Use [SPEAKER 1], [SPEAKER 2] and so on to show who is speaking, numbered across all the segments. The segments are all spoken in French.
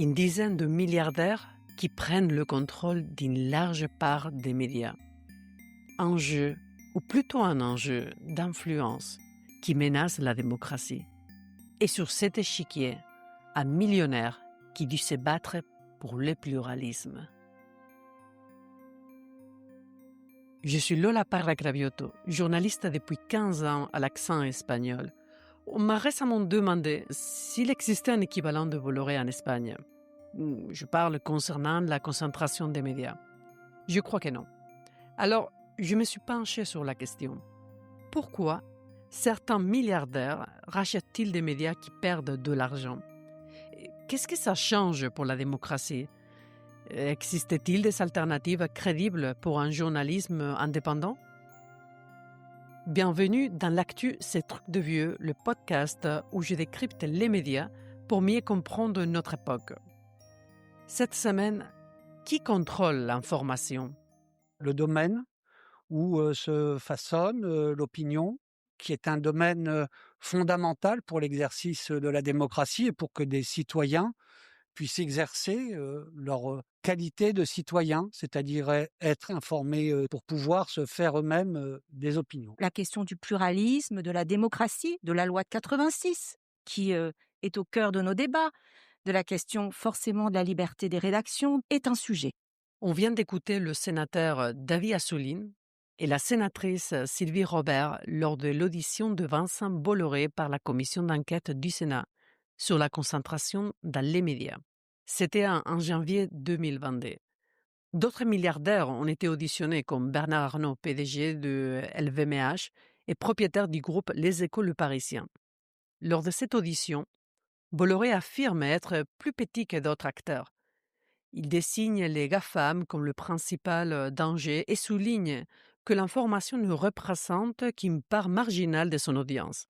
[SPEAKER 1] Une dizaine de milliardaires qui prennent le contrôle d'une large part des médias. Un jeu, ou plutôt un enjeu d'influence qui menace la démocratie. Et sur cet échiquier, un millionnaire qui dut se battre pour le pluralisme. Je suis Lola Parra Gravioto, journaliste depuis 15 ans à l'accent espagnol. On m'a récemment demandé s'il existait un équivalent de Bolloré en Espagne. Je parle concernant la concentration des médias. Je crois que non. Alors, je me suis penchée sur la question. Pourquoi certains milliardaires rachètent-ils des médias qui perdent de l'argent? Qu'est-ce que ça change pour la démocratie? Existe-t-il des alternatives crédibles pour un journalisme indépendant? Bienvenue dans l'actu C'est trucs de vieux, le podcast où je décrypte les médias pour mieux comprendre notre époque. Cette semaine, qui contrôle l'information?
[SPEAKER 2] Le domaine où se façonne l'opinion, qui est un domaine fondamental pour l'exercice de la démocratie et pour que des citoyens puissent exercer leur qualité de citoyen, c'est-à-dire être informés pour pouvoir se faire eux-mêmes des opinions.
[SPEAKER 3] La question du pluralisme, de la démocratie, de la loi de 86, qui est au cœur de nos débats, de la question forcément de la liberté des rédactions, est un sujet.
[SPEAKER 1] On vient d'écouter le sénateur David Assouline et la sénatrice Sylvie Robert lors de l'audition de Vincent Bolloré par la commission d'enquête du Sénat sur la concentration dans les médias. C'était en janvier 2022. D'autres milliardaires ont été auditionnés comme Bernard Arnault, PDG de LVMH et propriétaire du groupe Les Échos Le Parisien. Lors de cette audition, Bolloré affirme être plus petit que d'autres acteurs. Il désigne les GAFAM comme le principal danger et souligne que l'information ne représente qu'une part marginale de son audience.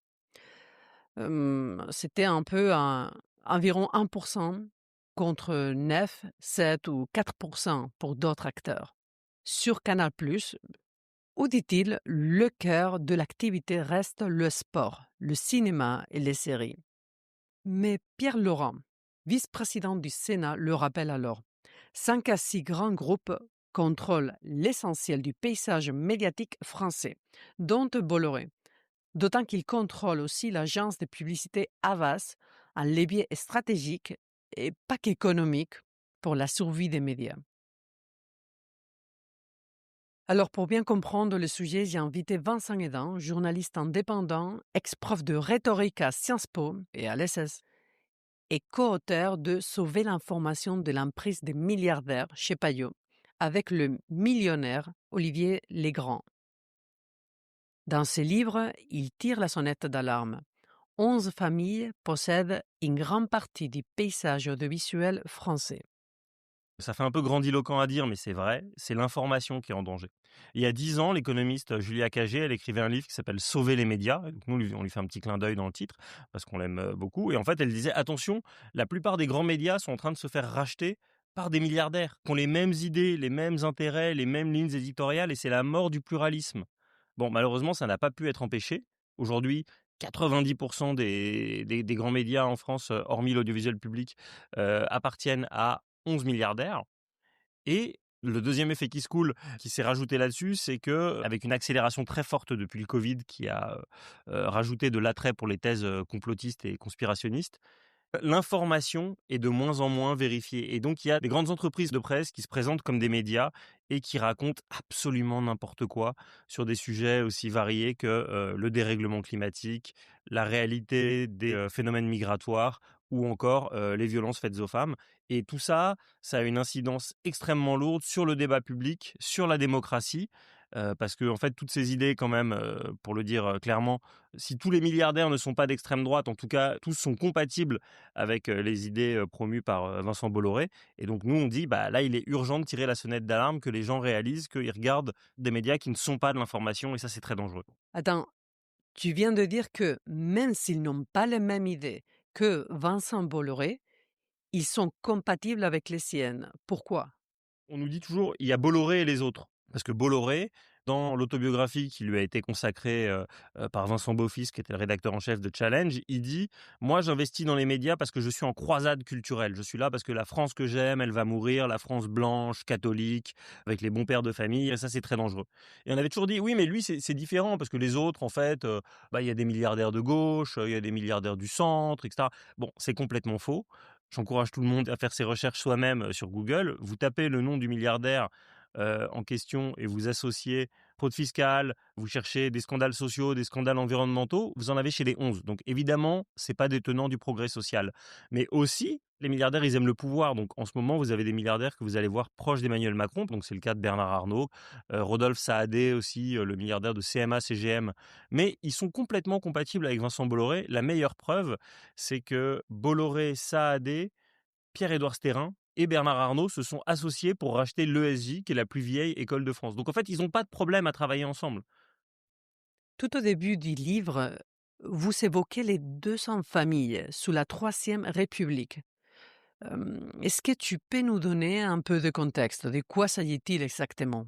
[SPEAKER 1] C'était un peu environ 1% contre 9, 7 ou 4% pour d'autres acteurs. Sur Canal+, où dit-il, le cœur de l'activité reste le sport, le cinéma et les séries. Mais Pierre Laurent, vice-président du Sénat, le rappelle alors. 5 à 6 grands groupes contrôlent l'essentiel du paysage médiatique français, dont Bolloré. D'autant qu'il contrôle aussi l'agence de publicité Havas, un levier stratégique et pas qu'économique pour la survie des médias. Alors, pour bien comprendre le sujet, j'ai invité Vincent Hédan, journaliste indépendant, ex-prof de rhétorique à Sciences Po et à l'ESS, et co-auteur de Sauver l'information de l'emprise des milliardaires chez Payot, avec le millionnaire Olivier Legrand. Dans ce livre, il tire la sonnette d'alarme. 11 familles possèdent une grande partie du paysage audiovisuel français.
[SPEAKER 4] Ça fait un peu grandiloquent à dire, mais c'est vrai, c'est l'information qui est en danger. Il y a 10 ans, l'économiste Julia Cagé, elle écrivait un livre qui s'appelle « Sauver les médias ». Donc nous, on lui fait un petit clin d'œil dans le titre, parce qu'on l'aime beaucoup. Et en fait, elle disait « Attention, la plupart des grands médias sont en train de se faire racheter par des milliardaires, qui ont les mêmes idées, les mêmes intérêts, les mêmes lignes éditoriales, et c'est la mort du pluralisme ». Bon, malheureusement, ça n'a pas pu être empêché. Aujourd'hui, 90% des grands médias en France, hormis l'audiovisuel public, appartiennent à 11 milliardaires. Et le deuxième effet qui se coule, qui s'est rajouté là-dessus, c'est que avec une accélération très forte depuis le Covid qui a rajouté de l'attrait pour les thèses complotistes et conspirationnistes, l'information est de moins en moins vérifiée. Et donc, il y a des grandes entreprises de presse qui se présentent comme des médias et qui racontent absolument n'importe quoi sur des sujets aussi variés que le dérèglement climatique, la réalité des phénomènes migratoires ou encore les violences faites aux femmes. Et tout ça, ça a une incidence extrêmement lourde sur le débat public, sur la démocratie, parce que en fait, toutes ces idées quand même, pour le dire clairement, si tous les milliardaires ne sont pas d'extrême droite, en tout cas, tous sont compatibles avec les idées promues par Vincent Bolloré. Et donc, nous, on dit, bah là, il est urgent de tirer la sonnette d'alarme, que les gens réalisent qu'ils regardent des médias qui ne sont pas de l'information, et ça, c'est très dangereux.
[SPEAKER 1] Attends, tu viens de dire que même s'ils n'ont pas les mêmes idées que Vincent Bolloré, ils sont compatibles avec les siennes. Pourquoi?
[SPEAKER 4] On nous dit toujours, il y a Bolloré et les autres. Parce que Bolloré, Dans l'autobiographie qui lui a été consacrée par Vincent Beaufils, qui était le rédacteur en chef de Challenge, il dit « Moi, j'investis dans les médias parce que je suis en croisade culturelle. Je suis là parce que la France que j'aime, elle va mourir, la France blanche, catholique, avec les bons pères de famille, et ça, c'est très dangereux. » Et on avait toujours dit « Oui, mais lui, c'est différent parce que les autres, en fait, il y a des milliardaires de gauche, il y a des milliardaires du centre, etc. » Bon, c'est complètement faux. J'encourage tout le monde à faire ses recherches soi-même sur Google. Vous tapez le nom du milliardaire en question et vous associez fraude fiscale, vous cherchez des scandales sociaux, des scandales environnementaux, vous en avez chez les 11. Donc évidemment, c'est pas des tenants du progrès social. Mais aussi, les milliardaires, ils aiment le pouvoir. Donc en ce moment, vous avez des milliardaires que vous allez voir proches d'Emmanuel Macron. Donc c'est le cas de Bernard Arnault, Rodolphe Saadé aussi, le milliardaire de CMA-CGM. Mais ils sont complètement compatibles avec Vincent Bolloré. La meilleure preuve, c'est que Bolloré, Saadé, Pierre-Édouard Stérin et Bernard Arnault se sont associés pour racheter l'ESJ, qui est la plus vieille école de France. Donc en fait, ils n'ont pas de problème à travailler ensemble.
[SPEAKER 1] Tout au début du livre, vous évoquez les 200 familles sous la Troisième République. Est-ce que tu peux nous donner un peu de contexte? De quoi s'agit-il exactement?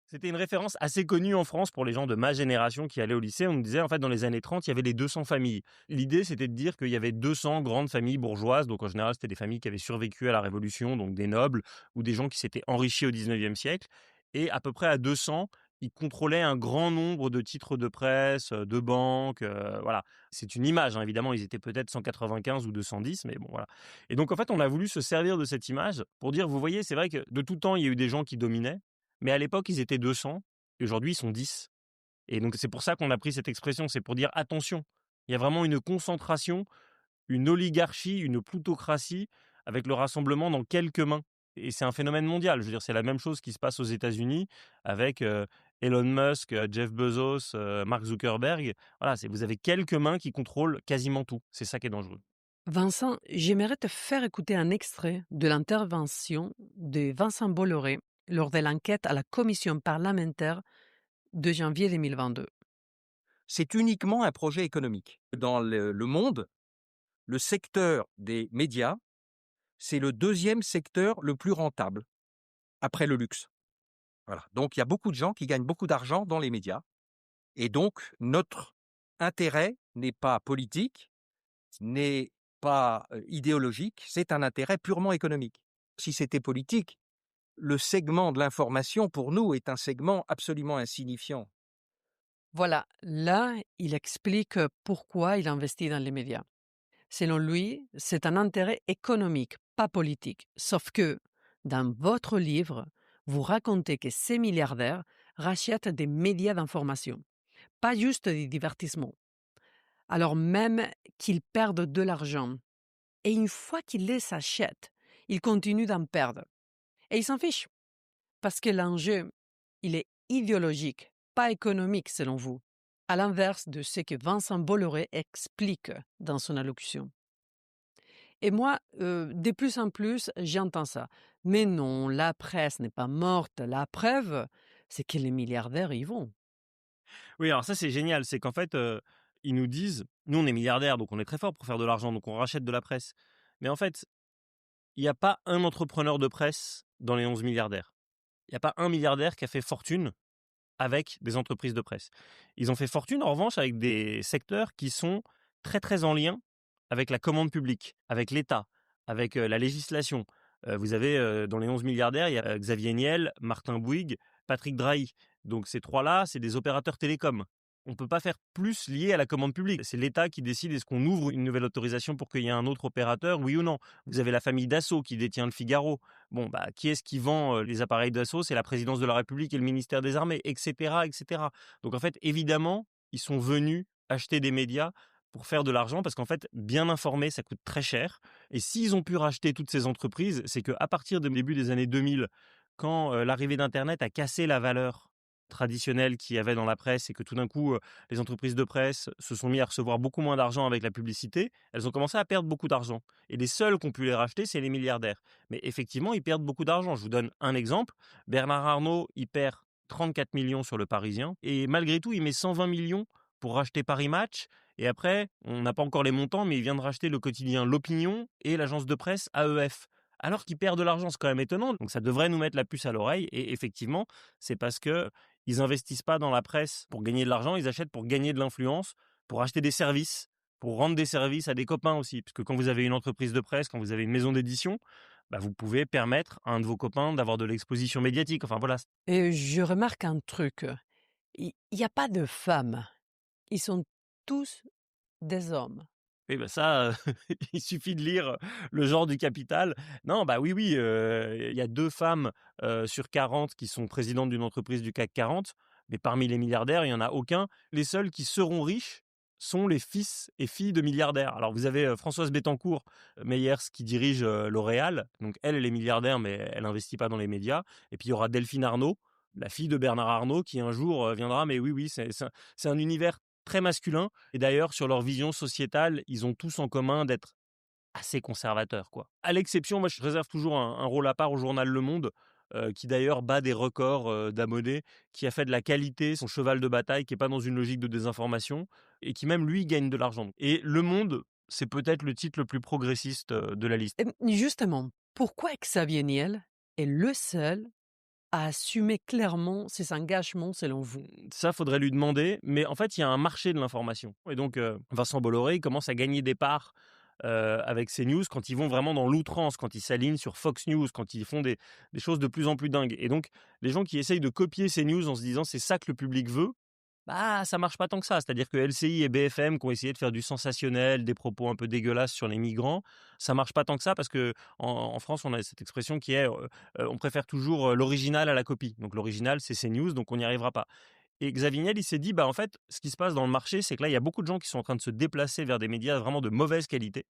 [SPEAKER 4] C'était une référence assez connue en France pour les gens de ma génération qui allaient au lycée. On nous disait, en fait, dans les années 30, il y avait les 200 familles. L'idée, c'était de dire qu'il y avait 200 grandes familles bourgeoises. Donc, en général, c'était des familles qui avaient survécu à la Révolution, donc des nobles ou des gens qui s'étaient enrichis au 19e siècle. Et à peu près à 200, ils contrôlaient un grand nombre de titres de presse, de banques. Voilà. C'est une image, hein. Évidemment, ils étaient peut-être 195 ou 210, mais bon, voilà. Et donc, en fait, on a voulu se servir de cette image pour dire, vous voyez, c'est vrai que de tout temps, il y a eu des gens qui dominaient. Mais à l'époque, ils étaient 200 et aujourd'hui, ils sont 10. Et donc, c'est pour ça qu'on a pris cette expression. C'est pour dire attention, il y a vraiment une concentration, une oligarchie, une plutocratie avec le rassemblement dans quelques mains. Et c'est un phénomène mondial. Je veux dire, c'est la même chose qui se passe aux États-Unis avec Elon Musk, Jeff Bezos, Mark Zuckerberg. Voilà, vous avez quelques mains qui contrôlent quasiment tout. C'est ça qui est dangereux.
[SPEAKER 1] Vincent, j'aimerais te faire écouter un extrait de l'intervention de Vincent Bolloré lors de l'enquête à la commission parlementaire de janvier 2022.
[SPEAKER 5] C'est uniquement un projet économique. Dans le monde, le secteur des médias, c'est le deuxième secteur le plus rentable, après le luxe. Voilà. Donc, il y a beaucoup de gens qui gagnent beaucoup d'argent dans les médias. Et donc, notre intérêt n'est pas politique, n'est pas idéologique, c'est un intérêt purement économique. Si c'était politique, le segment de l'information, pour nous, est un segment absolument insignifiant.
[SPEAKER 1] Voilà, là, il explique pourquoi il investit dans les médias. Selon lui, c'est un intérêt économique, pas politique. Sauf que, dans votre livre, vous racontez que ces milliardaires rachètent des médias d'information, pas juste des divertissements. Alors même qu'ils perdent de l'argent. Et une fois qu'ils les achètent, ils continuent d'en perdre. Et ils s'en fichent. Parce que l'enjeu, il est idéologique, pas économique selon vous. À l'inverse de ce que Vincent Bolloré explique dans son allocution. Et moi, de plus en plus, j'entends ça. Mais non, la presse n'est pas morte. La preuve, c'est que les milliardaires y vont.
[SPEAKER 4] Oui, alors ça, c'est génial. C'est qu'en fait, ils nous disent, nous, on est milliardaires, donc on est très fort pour faire de l'argent, donc on rachète de la presse. Mais en fait, il n'y a pas un entrepreneur de presse dans les 11 milliardaires. Il n'y a pas un milliardaire qui a fait fortune avec des entreprises de presse. Ils ont fait fortune, en revanche, avec des secteurs qui sont très, très en lien avec la commande publique, avec l'État, avec la législation. Vous avez, dans les 11 milliardaires, il y a Xavier Niel, Martin Bouygues, Patrick Drahi. Donc ces trois-là, c'est des opérateurs télécoms. On ne peut pas faire plus lié à la commande publique. C'est l'État qui décide est-ce qu'on ouvre une nouvelle autorisation pour qu'il y ait un autre opérateur, oui ou non. Vous avez la famille Dassault qui détient le Figaro. Bon, qui est-ce qui vend les appareils Dassault? C'est la présidence de la République et le ministère des Armées, etc., etc. Donc en fait, évidemment, ils sont venus acheter des médias pour faire de l'argent parce qu'en fait, bien informer, ça coûte très cher. Et s'ils ont pu racheter toutes ces entreprises, c'est qu'à partir du début des années 2000, quand l'arrivée d'Internet a cassé la valeur traditionnelle qu'il y avait dans la presse et que tout d'un coup, les entreprises de presse se sont mis à recevoir beaucoup moins d'argent avec la publicité, elles ont commencé à perdre beaucoup d'argent. Et les seuls qui ont pu les racheter, c'est les milliardaires. Mais effectivement, ils perdent beaucoup d'argent. Je vous donne un exemple. Bernard Arnault, il perd 34 millions sur le Parisien. Et malgré tout, il met 120 millions pour racheter Paris Match. Et après, on n'a pas encore les montants, mais il vient de racheter le quotidien L'Opinion et l'agence de presse AEF. alors qu'ils perdent de l'argent. C'est quand même étonnant. Donc ça devrait nous mettre la puce à l'oreille. Et effectivement, c'est parce que ils investissent pas dans la presse pour gagner de l'argent, ils achètent pour gagner de l'influence, pour acheter des services, pour rendre des services à des copains aussi. Parce que quand vous avez une entreprise de presse, quand vous avez une maison d'édition, bah, vous pouvez permettre à un de vos copains d'avoir de l'exposition médiatique. Enfin voilà.
[SPEAKER 1] Et je remarque un truc, il y a pas de femmes, ils sont tous des hommes.
[SPEAKER 4] Et bah ça, il suffit de lire Le genre du capital. Non, bah oui, oui, il y a 2 femmes, sur 40 qui sont présidentes d'une entreprise du CAC 40, mais parmi les milliardaires, il y en a aucun. Les seuls qui seront riches sont les fils et filles de milliardaires. Alors vous avez, Françoise Bettencourt, Meyers qui dirige, L'Oréal. Donc elle est milliardaire, mais elle investit pas dans les médias. Et puis il y aura Delphine Arnault, la fille de Bernard Arnault, qui un jour, viendra. Mais oui, oui, c'est un univers très masculin. Et d'ailleurs, sur leur vision sociétale, ils ont tous en commun d'être assez conservateurs, quoi. À l'exception, moi, je réserve toujours un rôle à part au journal Le Monde, qui d'ailleurs bat des records d'abonnés, qui a fait de la qualité son cheval de bataille, qui est pas dans une logique de désinformation, et qui même lui gagne de l'argent. Et Le Monde, c'est peut-être le titre le plus progressiste de la liste.
[SPEAKER 1] Et justement, pourquoi Xavier Niel est le seul à assumer clairement ses engagements selon vous?
[SPEAKER 4] Ça, faudrait lui demander, mais en fait, il y a un marché de l'information. Et donc, Vincent Bolloré, il commence à gagner des parts avec CNews quand ils vont vraiment dans l'outrance, quand ils s'alignent sur Fox News, quand ils font des choses de plus en plus dingues. Et donc, les gens qui essayent de copier CNews en se disant c'est ça que le public veut, bah ça marche pas tant que ça. C'est-à-dire que LCI et BFM qui ont essayé de faire du sensationnel, des propos un peu dégueulasses sur les migrants, ça marche pas tant que ça parce que en France, on a cette expression qui est on préfère toujours l'original à la copie. Donc l'original, c'est CNews, donc on n'y arrivera pas. Et Xavier Niel, il s'est dit, bah en fait, ce qui se passe dans le marché, c'est que là, il y a beaucoup de gens qui sont en train de se déplacer vers des médias vraiment de mauvaise qualité.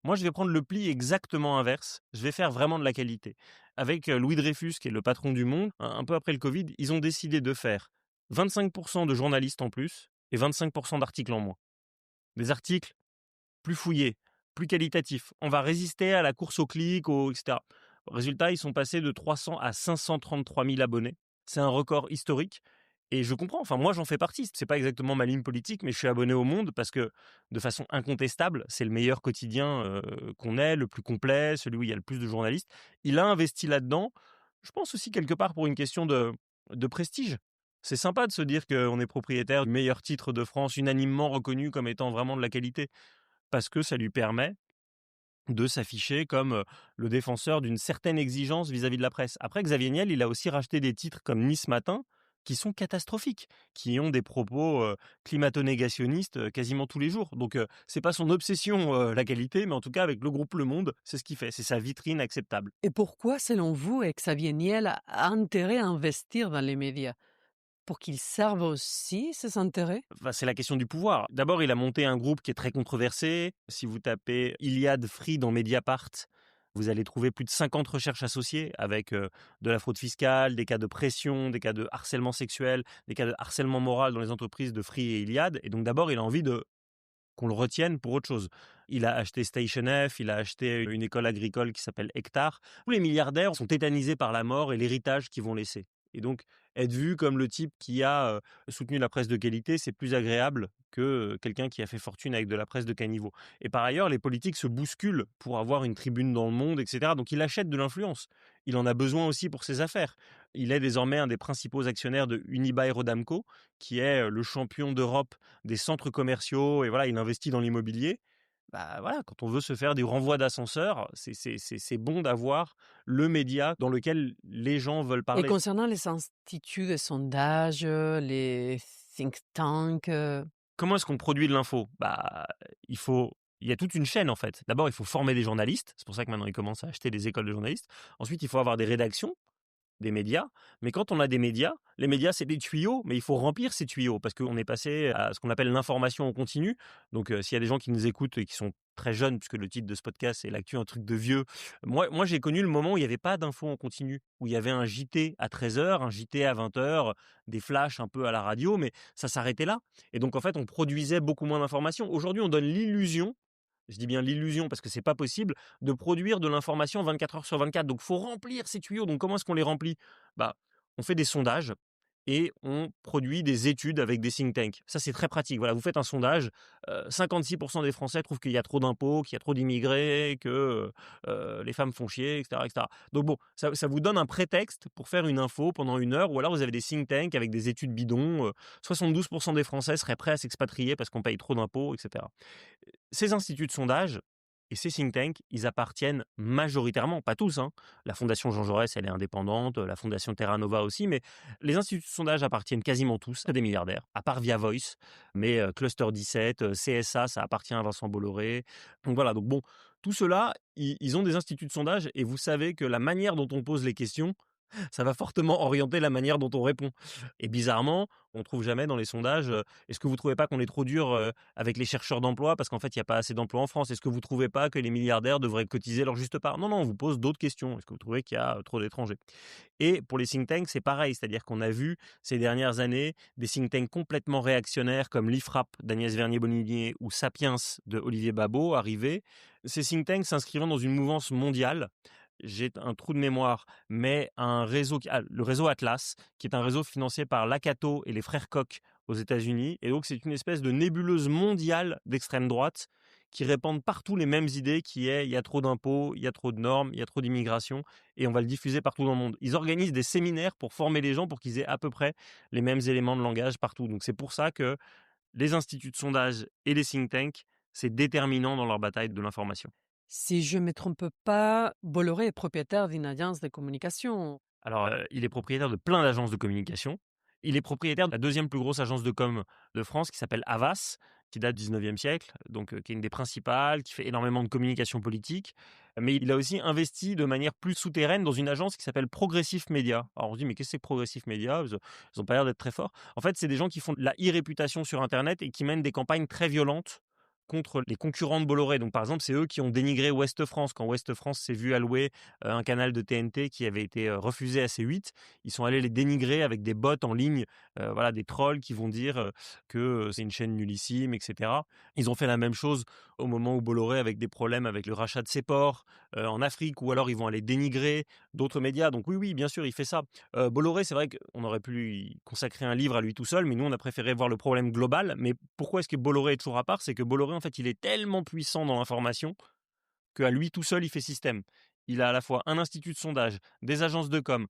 [SPEAKER 4] Moi, je vais prendre le pli exactement inverse. Je vais faire vraiment de la qualité. Avec Louis Dreyfus, qui est le patron du Monde, un peu après le Covid, ils ont décidé de faire 25% de journalistes en plus et 25% d'articles en moins. Des articles plus fouillés, plus qualitatifs. On va résister à la course au clic, etc. Résultat, ils sont passés de 300 à 533 000 abonnés. C'est un record historique. Et je comprends, enfin moi j'en fais partie. C'est pas exactement ma ligne politique, mais je suis abonné au Monde parce que de façon incontestable, c'est le meilleur quotidien qu'on ait, le plus complet, celui où il y a le plus de journalistes. Il a investi là-dedans. Je pense aussi quelque part pour une question de prestige. C'est sympa de se dire qu'on est propriétaire du meilleur titre de France, unanimement reconnu comme étant vraiment de la qualité, parce que ça lui permet de s'afficher comme le défenseur d'une certaine exigence vis-à-vis de la presse. Après, Xavier Niel, il a aussi racheté des titres comme Nice Matin, qui sont catastrophiques, qui ont des propos climato-négationnistes quasiment tous les jours. Donc, c'est pas son obsession, la qualité, mais en tout cas, avec le groupe Le Monde, c'est ce qu'il fait. C'est sa vitrine acceptable.
[SPEAKER 1] Et pourquoi, selon vous, Xavier Niel a intérêt à investir dans les médias? Pour qu'ils servent aussi ses intérêts?
[SPEAKER 4] Enfin, c'est la question du pouvoir. D'abord, il a monté un groupe qui est très controversé. Si vous tapez Iliad Free dans Mediapart, vous allez trouver plus de 50 recherches associées avec de la fraude fiscale, des cas de pression, des cas de harcèlement sexuel, des cas de harcèlement moral dans les entreprises de Free et Iliad. Et donc d'abord, il a envie qu'on le retienne pour autre chose. Il a acheté Station F, il a acheté une école agricole qui s'appelle Hectare. Tous les milliardaires sont tétanisés par la mort et l'héritage qu'ils vont laisser. Et donc, être vu comme le type qui a soutenu la presse de qualité, c'est plus agréable que quelqu'un qui a fait fortune avec de la presse de caniveau. Et par ailleurs, les politiques se bousculent pour avoir une tribune dans le monde, etc. Donc, il achète de l'influence. Il en a besoin aussi pour ses affaires. Il est désormais un des principaux actionnaires de Unibail-Rodamco, qui est le champion d'Europe des centres commerciaux. Et voilà, il investit dans l'immobilier. Bah voilà, quand on veut se faire des renvois d'ascenseur, c'est bon d'avoir le média dans lequel les gens veulent
[SPEAKER 1] Et
[SPEAKER 4] parler.
[SPEAKER 1] concernant les instituts de sondage, les think tanks,
[SPEAKER 4] Comment est-ce qu'on produit de l'info? Bah, il y a toute une chaîne en fait. D'abord, il faut former des journalistes. C'est pour ça que maintenant ils commencent à acheter des écoles de journalistes. Ensuite, il faut avoir des rédactions, des médias. Mais quand on a des médias, les médias, c'est des tuyaux, mais il faut remplir ces tuyaux parce qu'on est passé à ce qu'on appelle l'information en continu. Donc, s'il y a des gens qui nous écoutent et qui sont très jeunes, puisque le titre de ce podcast, c'est l'actu, un truc de vieux. Moi, j'ai connu le moment où il n'y avait pas d'info en continu, où il y avait un JT à 13h, un JT à 20h, des flashs un peu à la radio, mais ça s'arrêtait là. Et donc, en fait, on produisait beaucoup moins d'informations. Aujourd'hui, on donne l'illusion, je dis bien l'illusion parce que c'est pas possible, de produire de l'information 24 heures sur 24. Donc, faut remplir ces tuyaux. Donc, comment est-ce qu'on les remplit? Bah, on fait des sondages. et on produit des études avec des think tanks. Ça, c'est très pratique. Voilà, vous faites un sondage, 56% des Français trouvent qu'il y a trop d'impôts, qu'il y a trop d'immigrés, que les femmes font chier, etc., etc. Donc bon, ça vous donne un prétexte pour faire une info pendant 1 heure, ou alors vous avez des think tanks avec des études bidons. 72% des Français seraient prêts à s'expatrier parce qu'on paye trop d'impôts, etc. Ces instituts de sondage et ces think tanks, ils appartiennent majoritairement, pas tous, hein. La Fondation Jean Jaurès, elle est indépendante, la Fondation Terra Nova aussi, mais les instituts de sondage appartiennent quasiment tous à des milliardaires, à part Via Voice, mais Cluster 17, CSA, ça appartient à Vincent Bolloré. Donc voilà, donc bon, tout cela, ils ont des instituts de sondage, et vous savez que la manière dont on pose les questions, ça va fortement orienter la manière dont on répond. Et bizarrement, on trouve jamais dans les sondages, est-ce que vous trouvez pas qu'on est trop dur avec les chercheurs d'emploi parce qu'en fait il n'y a pas assez d'emplois en France? Est-ce que vous trouvez pas que les milliardaires devraient cotiser leur juste part? Non, non, on vous pose d'autres questions. Est-ce que vous trouvez qu'il y a trop d'étrangers? Et pour les think tanks, c'est pareil, c'est-à-dire qu'on a vu ces dernières années des think tanks complètement réactionnaires comme l'IFRAP d'Agnès Vernier-Boninier ou Sapiens de Olivier Babot arriver. Ces think tanks s'inscrivant dans une mouvance mondiale. J'ai un trou de mémoire, mais un réseau, le réseau Atlas, qui est un réseau financé par l'Akato et les frères Koch aux États-Unis. Et donc, c'est une espèce de nébuleuse mondiale d'extrême droite qui répandent partout les mêmes idées, qui est il y a trop d'impôts, il y a trop de normes, il y a trop d'immigration, et on va le diffuser partout dans le monde. Ils organisent des séminaires pour former les gens pour qu'ils aient à peu près les mêmes éléments de langage partout. Donc, c'est pour ça que les instituts de sondage et les think tanks, c'est déterminant dans leur bataille de l'information.
[SPEAKER 1] Si je ne me trompe pas, Bolloré est propriétaire d'une agence de communication.
[SPEAKER 4] Alors, il est propriétaire de plein d'agences de communication. Il est propriétaire de la deuxième plus grosse agence de com de France qui s'appelle Havas, qui date du 19e siècle, donc qui est une des principales, qui fait énormément de communication politique. Mais il a aussi investi de manière plus souterraine dans une agence qui s'appelle Progressif Média. Alors on se dit, mais qu'est-ce que c'est que Progressif Média? Ils n'ont pas l'air d'être très forts. En fait, c'est des gens qui font de la e-réputation sur Internet et qui mènent des campagnes très violentes contre les concurrents de Bolloré. Donc par exemple, c'est eux qui ont dénigré Ouest France. Quand Ouest France s'est vu allouer un canal de TNT qui avait été refusé à C8, ils sont allés les dénigrer avec des bots en ligne, voilà, des trolls qui vont dire que c'est une chaîne nullissime, etc. Ils ont fait la même chose au moment où Bolloré avait des problèmes avec le rachat de ses ports en Afrique, ou alors ils vont aller dénigrer d'autres médias. Donc oui, oui, bien sûr, il fait ça. Bolloré, c'est vrai qu'on aurait pu lui consacrer un livre à lui tout seul, mais nous, on a préféré voir le problème global. Mais pourquoi est-ce que Bolloré est toujours à part? C'est que Bolloré, en fait, il est tellement puissant dans l'information qu'à lui tout seul, il fait système. Il a à la fois un institut de sondage, des agences de com,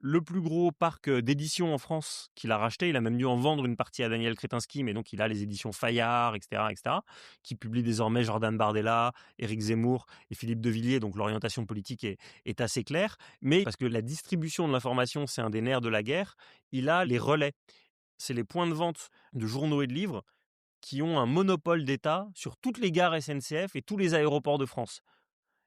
[SPEAKER 4] le plus gros parc d'édition en France qu'il a racheté. Il a même dû en vendre une partie à Daniel Kretinsky, mais donc il a les éditions Fayard, etc., etc., qui publient désormais Jordan Bardella, Éric Zemmour et Philippe de Villiers. Donc l'orientation politique est assez claire. Mais parce que la distribution de l'information, c'est un des nerfs de la guerre, il a les relais. C'est les points de vente de journaux et de livres qui ont un monopole d'État sur toutes les gares SNCF et tous les aéroports de France.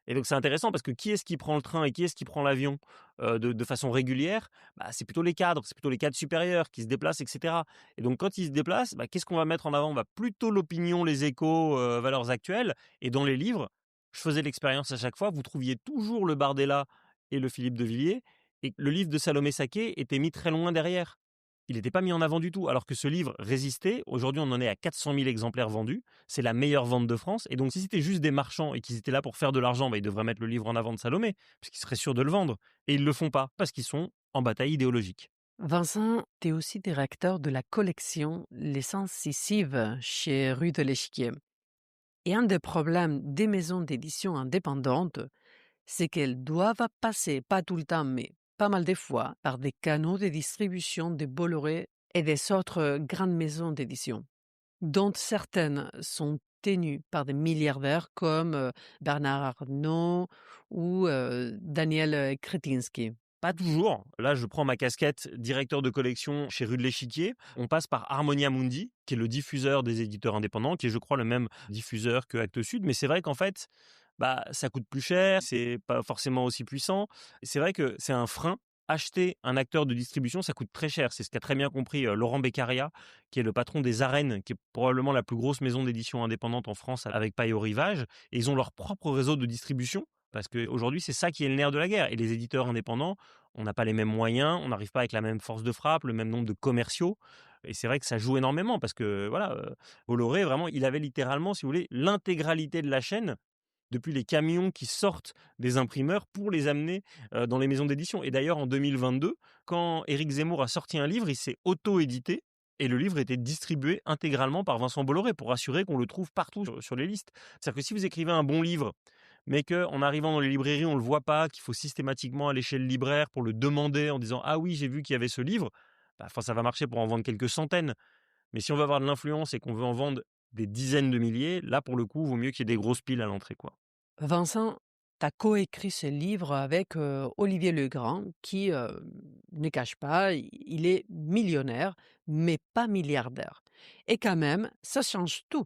[SPEAKER 4] Et donc c'est intéressant parce que qui est-ce qui prend le train et qui est-ce qui prend l'avion de façon régulière? C'est plutôt les cadres, c'est plutôt les cadres supérieurs qui se déplacent, etc. Et donc quand ils se déplacent, qu'est-ce qu'on va mettre en avant? On va plutôt l'opinion, les échos, valeurs actuelles. Et dans les livres, je faisais l'expérience à chaque fois, vous trouviez toujours le Bardella et le Philippe de Villiers, et le livre de Salomé Saké était mis très loin derrière. Il n'était pas mis en avant du tout, alors que ce livre résistait. Aujourd'hui, on en est à 400 000 exemplaires vendus. C'est la meilleure vente de France. Et donc, si c'était juste des marchands et qu'ils étaient là pour faire de l'argent, ils devraient mettre le livre en avant de Salomé, parce qu'ils seraient sûrs de le vendre. Et ils ne le font pas, parce qu'ils sont en bataille idéologique.
[SPEAKER 1] Vincent, tu es aussi directeur de la collection Les Incisives chez Rue de l'Échiquier. Et un des problèmes des maisons d'édition indépendantes, c'est qu'elles doivent passer, pas tout le temps, mais pas mal de fois, par des canaux de distribution de Bolloré et des autres grandes maisons d'édition, dont certaines sont tenues par des milliardaires comme Bernard Arnault ou Daniel Kretinsky.
[SPEAKER 4] Pas toujours. Là, je prends ma casquette directeur de collection chez Rue de l'Échiquier. On passe par Harmonia Mundi, qui est le diffuseur des éditeurs indépendants, qui est, je crois, le même diffuseur que Actes Sud. Mais c'est vrai qu'en fait, ça coûte plus cher, c'est pas forcément aussi puissant. C'est vrai que c'est un frein. Acheter un acteur de distribution, ça coûte très cher. C'est ce qu'a très bien compris Laurent Beccaria, qui est le patron des Arènes, qui est probablement la plus grosse maison d'édition indépendante en France avec Payot Rivage. Et ils ont leur propre réseau de distribution. Parce qu'aujourd'hui, c'est ça qui est le nerf de la guerre. Et les éditeurs indépendants, on n'a pas les mêmes moyens, on n'arrive pas avec la même force de frappe, le même nombre de commerciaux. Et c'est vrai que ça joue énormément parce que voilà, Bolloré, vraiment, il avait littéralement, si vous voulez, l'intégralité de la chaîne depuis les camions qui sortent des imprimeurs pour les amener dans les maisons d'édition. Et d'ailleurs, en 2022, quand Éric Zemmour a sorti un livre, il s'est auto-édité et le livre était distribué intégralement par Vincent Bolloré pour assurer qu'on le trouve partout sur les listes. C'est-à-dire que si vous écrivez un bon livre, mais qu'en arrivant dans les librairies, on ne le voit pas, qu'il faut systématiquement aller chez le libraire pour le demander en disant « Ah oui, j'ai vu qu'il y avait ce livre », ça va marcher pour en vendre quelques centaines. Mais si on veut avoir de l'influence et qu'on veut en vendre des dizaines de milliers, là, pour le coup, vaut mieux qu'il y ait des grosses piles à l'entrée, quoi.
[SPEAKER 1] Vincent, tu as coécrit ce livre avec Olivier Legrand, qui ne cache pas, il est millionnaire, mais pas milliardaire. Et quand même, ça change tout.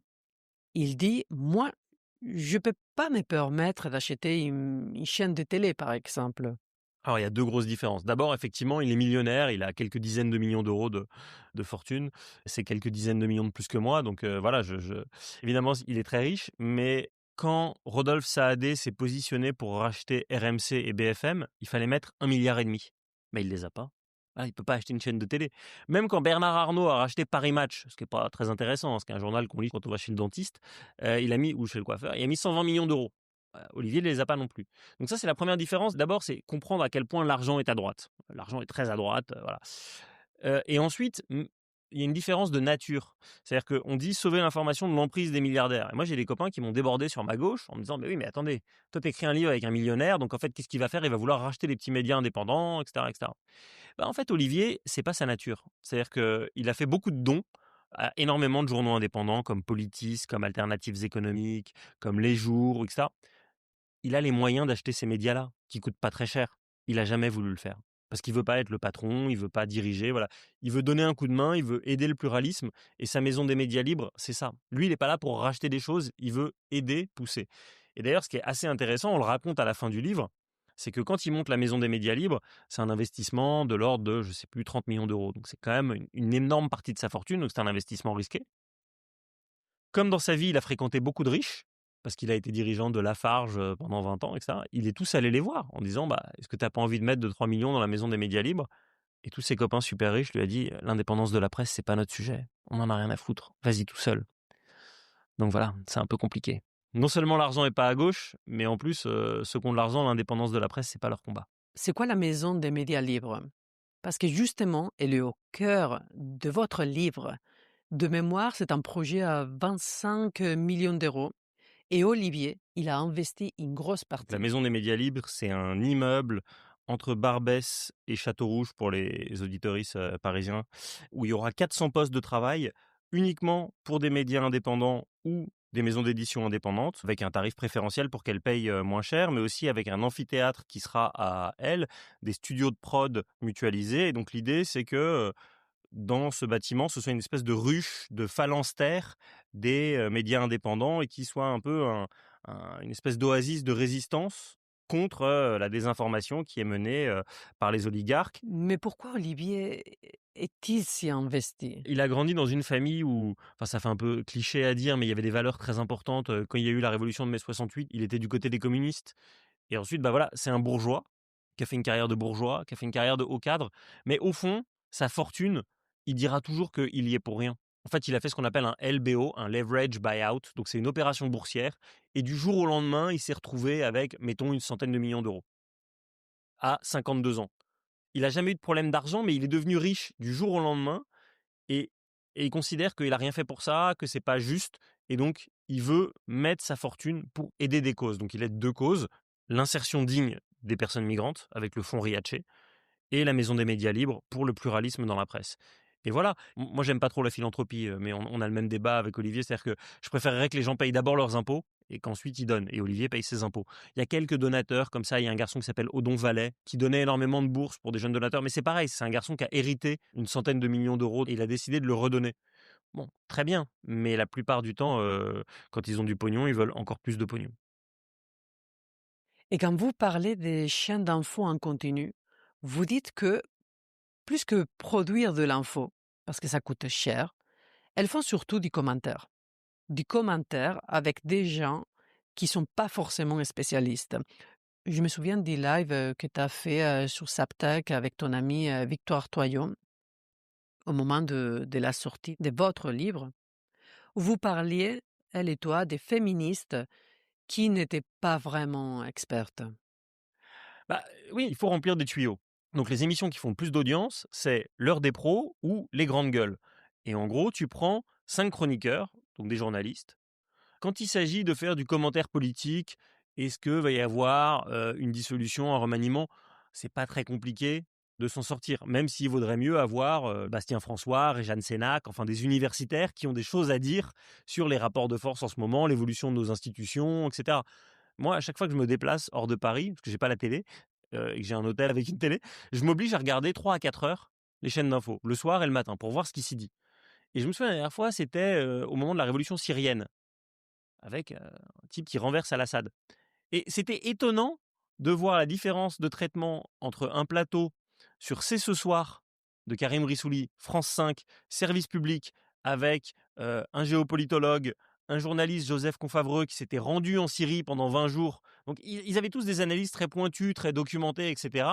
[SPEAKER 1] Il dit, moi, je peux pas me permettre d'acheter une chaîne de télé, par exemple.
[SPEAKER 4] Alors, il y a deux grosses différences. D'abord, effectivement, il est millionnaire, il a quelques dizaines de millions d'euros de fortune. C'est quelques dizaines de millions de plus que moi, donc voilà, évidemment, il est très riche, mais quand Rodolphe Saadé s'est positionné pour racheter RMC et BFM, il fallait mettre 1,5 milliard. Mais il les a pas. Ah, il ne peut pas acheter une chaîne de télé. Même quand Bernard Arnault a racheté Paris Match, ce qui n'est pas très intéressant, ce qui est un journal qu'on lit quand on va chez le dentiste, ou chez le coiffeur, il a mis 120 millions d'euros. Olivier ne les a pas non plus. Donc ça, c'est la première différence. D'abord, c'est comprendre à quel point l'argent est à droite. L'argent est très à droite, voilà. Et ensuite, il y a une différence de nature. C'est-à-dire qu'on dit sauver l'information de l'emprise des milliardaires. Et moi, j'ai des copains qui m'ont débordé sur ma gauche en me disant « Mais oui, mais attendez, toi, t'écris un livre avec un millionnaire, donc en fait, qu'est-ce qu'il va faire? Il va vouloir racheter les petits médias indépendants, etc. etc. » En fait, Olivier, c'est pas sa nature. C'est-à-dire qu'il a fait beaucoup de dons à énormément de journaux indépendants comme Politis, comme Alternatives économiques, comme Les Jours, etc. Il a les moyens d'acheter ces médias-là, qui coûtent pas très cher. Il a jamais voulu le faire. Parce qu'il veut pas être le patron, il veut pas diriger, voilà. Il veut donner un coup de main, il veut aider le pluralisme, et sa maison des médias libres, c'est ça. Lui, il n'est pas là pour racheter des choses, il veut aider, pousser. Et d'ailleurs, ce qui est assez intéressant, on le raconte à la fin du livre, c'est que quand il monte la maison des médias libres, c'est un investissement de l'ordre de, je sais plus, 30 millions d'euros. Donc c'est quand même une énorme partie de sa fortune, donc c'est un investissement risqué. Comme dans sa vie, il a fréquenté beaucoup de riches, parce qu'il a été dirigeant de Lafarge pendant 20 ans, etc. Il est tous allé les voir en disant est-ce que tu n'as pas envie de mettre 2-3 millions dans la maison des médias libres? Et tous ses copains super riches lui a dit l'indépendance de la presse, c'est pas notre sujet. On n'en a rien à foutre. Vas-y tout seul. Donc voilà, c'est un peu compliqué. Non seulement l'argent n'est pas à gauche, mais en plus, ceux qui ont de l'argent, l'indépendance de la presse, c'est pas leur combat.
[SPEAKER 1] C'est quoi la maison des médias libres? Parce que justement, elle est au cœur de votre livre. De mémoire, c'est un projet à 25 millions d'euros. Et Olivier, il a investi une grosse
[SPEAKER 4] La
[SPEAKER 1] partie.
[SPEAKER 4] Maison des médias libres, c'est un immeuble entre Barbès et Châteaurouge pour les auditoristes parisiens, où il y aura 400 postes de travail uniquement pour des médias indépendants ou des maisons d'édition indépendantes, avec un tarif préférentiel pour qu'elles payent moins cher, mais aussi avec un amphithéâtre qui sera à elles, des studios de prod mutualisés. Et donc l'idée, c'est que dans ce bâtiment, ce soit une espèce de ruche, de phalanstère des médias indépendants et qui soit un peu une espèce d'oasis de résistance contre la désinformation qui est menée par les oligarques.
[SPEAKER 1] Mais pourquoi Olivier est-il si investi?
[SPEAKER 4] Il a grandi dans une famille où, enfin ça fait un peu cliché à dire, mais il y avait des valeurs très importantes. Quand il y a eu la révolution de mai 68, il était du côté des communistes. Et ensuite, voilà, c'est un bourgeois qui a fait une carrière de bourgeois, qui a fait une carrière de haut cadre. Mais au fond, sa fortune, il dira toujours qu'il y est pour rien. En fait, il a fait ce qu'on appelle un LBO, un leverage buyout. Donc, c'est une opération boursière. Et du jour au lendemain, il s'est retrouvé avec, mettons, une centaine de millions d'euros à 52 ans. Il n'a jamais eu de problème d'argent, mais il est devenu riche du jour au lendemain. Et, et il considère qu'il n'a rien fait pour ça, que c'est pas juste. Et donc, il veut mettre sa fortune pour aider des causes. Donc, il aide deux causes. L'insertion digne des personnes migrantes avec le fonds Riace et la Maison des médias libres pour le pluralisme dans la presse. Et voilà, moi j'aime pas trop la philanthropie, mais on a le même débat avec Olivier, c'est-à-dire que je préférerais que les gens payent d'abord leurs impôts et qu'ensuite ils donnent. Et Olivier paye ses impôts. Il y a quelques donateurs, comme ça, il y a un garçon qui s'appelle Odon Vallet, qui donnait énormément de bourses pour des jeunes donateurs, mais c'est pareil, c'est un garçon qui a hérité une centaine de millions d'euros et il a décidé de le redonner. Bon, très bien, mais la plupart du temps, quand ils ont du pognon, ils veulent encore plus de pognon.
[SPEAKER 1] Et quand vous parlez des chaînes d'infos en continu, vous dites que plus que produire de l'info, parce que ça coûte cher, elles font surtout du commentaire. Du commentaire avec des gens qui sont pas forcément spécialistes. Je me souviens du live que tu as fait sur Saptec avec ton ami Victoire Toyon au moment de la sortie de votre livre. Où vous parliez, elle et toi, des féministes qui n'était pas vraiment experte.
[SPEAKER 4] Bah, oui, il faut remplir des tuyaux. Donc les émissions qui font le plus d'audience, c'est l'heure des pros ou les grandes gueules. Et en gros, tu prends 5 chroniqueurs, donc des journalistes. Quand il s'agit de faire du commentaire politique, est-ce que va y avoir une dissolution, un remaniement? C'est pas très compliqué de s'en sortir, même s'il vaudrait mieux avoir Bastien François, Réjeanne Sénac, enfin des universitaires qui ont des choses à dire sur les rapports de force en ce moment, l'évolution de nos institutions, etc. Moi, à chaque fois que je me déplace hors de Paris, parce que j'ai pas la télé, et que j'ai un hôtel avec une télé, je m'oblige à regarder 3 à 4 heures les chaînes d'infos, le soir et le matin, pour voir ce qui s'y dit. Et je me souviens la dernière fois, c'était au moment de la révolution syrienne, avec un type qui renverse Al-Assad. Et c'était étonnant de voir la différence de traitement entre un plateau sur C'est ce soir de Karim Rissouli, France 5, service public, avec un géopolitologue, un journaliste, Joseph Confavreux, qui s'était rendu en Syrie pendant 20 jours. Donc ils avaient tous des analyses très pointues, très documentées, etc.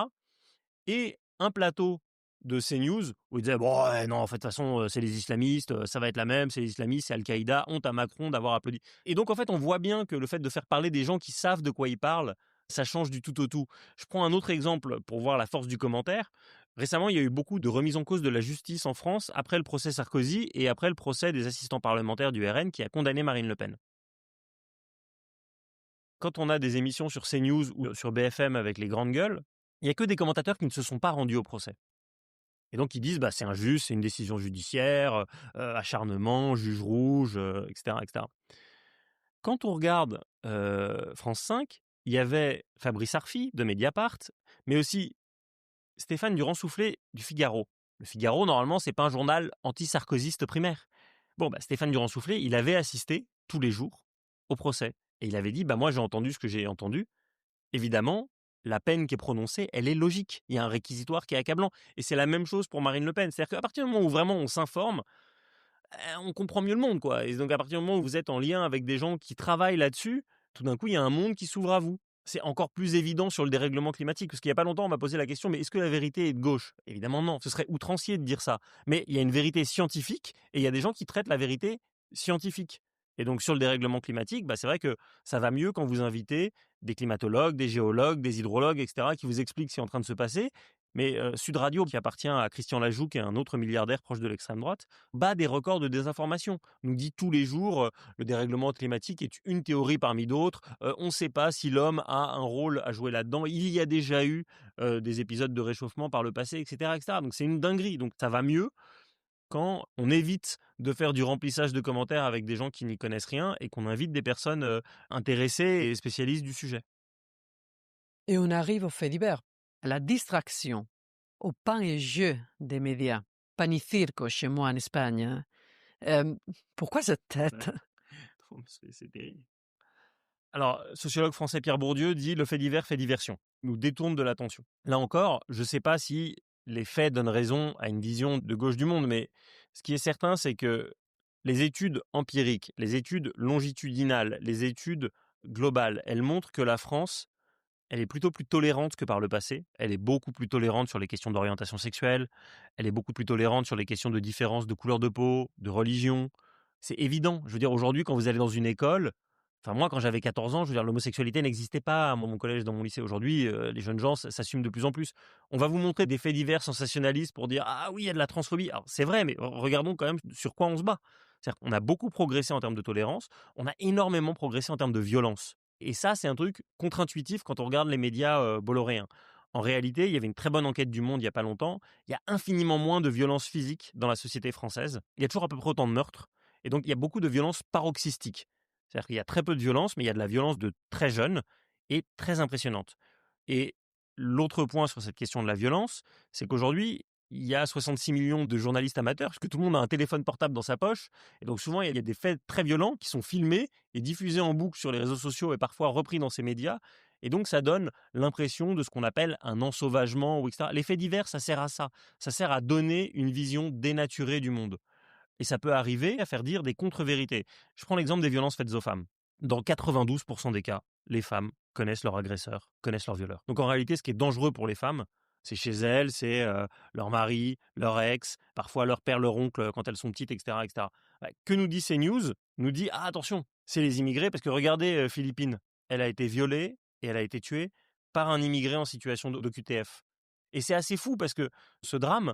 [SPEAKER 4] Et un plateau de CNews où ils disaient bon ouais, non en fait de toute façon c'est les islamistes, ça va être la même, c'est les islamistes, c'est Al-Qaïda, honte à Macron d'avoir applaudi. Et donc en fait on voit bien que le fait de faire parler des gens qui savent de quoi ils parlent, ça change du tout au tout. Je prends un autre exemple pour voir la force du commentaire. Récemment, il y a eu beaucoup de remises en cause de la justice en France après le procès Sarkozy et après le procès des assistants parlementaires du RN qui a condamné Marine Le Pen. Quand on a des émissions sur CNews ou sur BFM avec les grandes gueules, il n'y a que des commentateurs qui ne se sont pas rendus au procès. Et donc ils disent bah, c'est injuste, c'est une décision judiciaire, acharnement, juge rouge, etc., etc. Quand on regarde France 5, il y avait Fabrice Arfi de Mediapart, mais aussi Stéphane Durand-Soufflé du Figaro. Le Figaro, normalement, c'est pas un journal anti-sarkozyste primaire. Bon, bah, Stéphane Durand-Soufflé, il avait assisté tous les jours au procès. Et il avait dit, bah, moi j'ai entendu ce que j'ai entendu. Évidemment, la peine qui est prononcée, elle est logique. Il y a un réquisitoire qui est accablant. Et c'est la même chose pour Marine Le Pen. C'est-à-dire qu'à partir du moment où vraiment on s'informe, on comprend mieux le monde, quoi. Et donc à partir du moment où vous êtes en lien avec des gens qui travaillent là-dessus, tout d'un coup, il y a un monde qui s'ouvre à vous. C'est encore plus évident sur le dérèglement climatique, parce qu'il n'y a pas longtemps, on m'a posé la question, mais est-ce que la vérité est de gauche? Évidemment non, ce serait outrancier de dire ça. Mais il y a une vérité scientifique, et il y a des gens qui traitent la vérité scientifique. Et donc sur le dérèglement climatique, bah, c'est vrai que ça va mieux quand vous invitez des climatologues, des géologues, des hydrologues, etc., qui vous expliquent ce qui est en train de se passer. Mais Sud Radio, qui appartient à Christian Lajoux, qui est un autre milliardaire proche de l'extrême droite, bat des records de désinformation. Nous dit tous les jours le dérèglement climatique est une théorie parmi d'autres. On ne sait pas si l'homme a un rôle à jouer là-dedans. Il y a déjà eu des épisodes de réchauffement par le passé, etc., etc. Donc c'est une dinguerie. Donc ça va mieux quand on évite de faire du remplissage de commentaires avec des gens qui n'y connaissent rien et qu'on invite des personnes intéressées et spécialistes du sujet.
[SPEAKER 1] Et on arrive au fait divers, à la distraction, au pain et jeu des médias. Pan y circo chez moi en Espagne. Hein. Pourquoi cette tête?
[SPEAKER 4] C'est terrible. Alors, sociologue français Pierre Bourdieu dit le fait divers fait diversion, nous détourne de l'attention. Là encore, je ne sais pas si les faits donnent raison à une vision de gauche du monde, mais ce qui est certain, c'est que les études empiriques, les études longitudinales, les études globales, elles montrent que la France, elle est plutôt plus tolérante que par le passé. Elle est beaucoup plus tolérante sur les questions d'orientation sexuelle. Elle est beaucoup plus tolérante sur les questions de différence de couleur de peau, de religion. C'est évident. Je veux dire, aujourd'hui, quand vous allez dans une école, enfin moi, quand j'avais 14 ans, je veux dire, l'homosexualité n'existait pas à mon collège, dans mon lycée. Aujourd'hui, les jeunes gens s'assument de plus en plus. On va vous montrer des faits divers sensationnalistes pour dire ah oui, il y a de la transphobie. Alors c'est vrai, mais regardons quand même sur quoi on se bat. C'est-à-dire qu'on a beaucoup progressé en termes de tolérance. On a énormément progressé en termes de violence. Et ça, c'est un truc contre-intuitif quand on regarde les médias bolloréens. En réalité, il y avait une très bonne enquête du Monde il n'y a pas longtemps. Il y a infiniment moins de violences physiques dans la société française. Il y a toujours à peu près autant de meurtres. Et donc, il y a beaucoup de violences paroxystiques. C'est-à-dire qu'il y a très peu de violence, mais il y a de la violence de très jeunes et très impressionnante. Et l'autre point sur cette question de la violence, c'est qu'aujourd'hui, il y a 66 millions de journalistes amateurs, parce que tout le monde a un téléphone portable dans sa poche. Et donc souvent, il y a des faits très violents qui sont filmés et diffusés en boucle sur les réseaux sociaux et parfois repris dans ces médias. Et donc, ça donne l'impression de ce qu'on appelle un ensauvagement, ou etc. Les faits divers, ça sert à ça. Ça sert à donner une vision dénaturée du monde. Et ça peut arriver à faire dire des contre-vérités. Je prends l'exemple des violences faites aux femmes. Dans 92% des cas, les femmes connaissent leur agresseur, connaissent leur violeur. Donc en réalité, ce qui est dangereux pour les femmes, c'est chez elles, c'est leur mari, leur ex, parfois leur père, leur oncle quand elles sont petites, etc. etc. Que nous dit CNews? Nous dit « Ah attention, c'est les immigrés, parce que regardez, Philippines, elle a été violée et elle a été tuée par un immigré en situation d'OQTF. Et c'est assez fou parce que ce drame,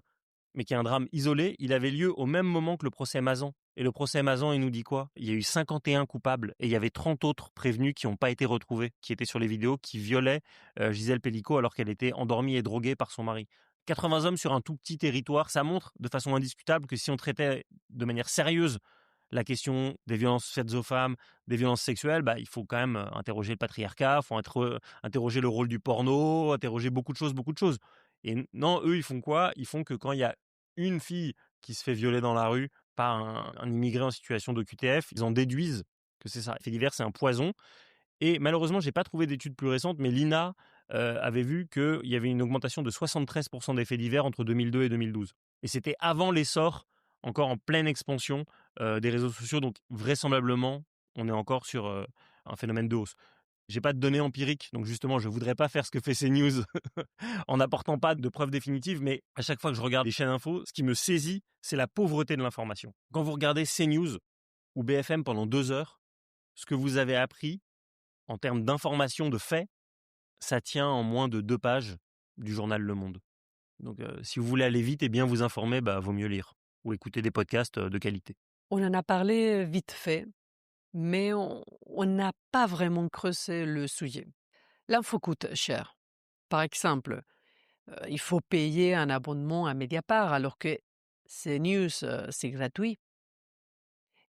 [SPEAKER 4] mais qui est un drame isolé, il avait lieu au même moment que le procès Mazan. Et le procès Mazan, il nous dit quoi? Il y a eu 51 coupables et il y avait 30 autres prévenus qui n'ont pas été retrouvés, qui étaient sur les vidéos, qui violaient Gisèle Pellico alors qu'elle était endormie et droguée par son mari. 80 hommes sur un tout petit territoire, ça montre de façon indiscutable que si on traitait de manière sérieuse la question des violences faites aux femmes, des violences sexuelles, bah, il faut quand même interroger le patriarcat, il faut interroger le rôle du porno, interroger beaucoup de choses. Et non, eux, ils font quoi? Ils font que quand il y a une fille qui se fait violer dans la rue par un immigré en situation de QTF, ils en déduisent que c'est ça. Les faits divers, c'est un poison. Et malheureusement, j'ai pas trouvé d'études plus récentes, mais l'INA avait vu qu'il y avait une augmentation de 73% des faits divers entre 2002 et 2012. Et c'était avant l'essor, encore en pleine expansion, des réseaux sociaux. Donc vraisemblablement, on est encore sur un phénomène de hausse. J'ai pas de données empiriques, donc justement, je voudrais pas faire ce que fait CNews en n'apportant pas de preuves définitives, mais à chaque fois que je regarde les chaînes info, ce qui me saisit, c'est la pauvreté de l'information. Quand vous regardez CNews ou BFM pendant 2 heures, ce que vous avez appris en termes d'information, de faits, ça tient en moins de 2 pages du journal Le Monde. Donc si vous voulez aller vite et bien vous informer, bah, vaut mieux lire ou écouter des podcasts de qualité.
[SPEAKER 1] On en a parlé vite fait, mais on n'a pas vraiment creusé le sujet. L'info coûte cher. Par exemple, il faut payer un abonnement à Mediapart alors que CNews, c'est gratuit.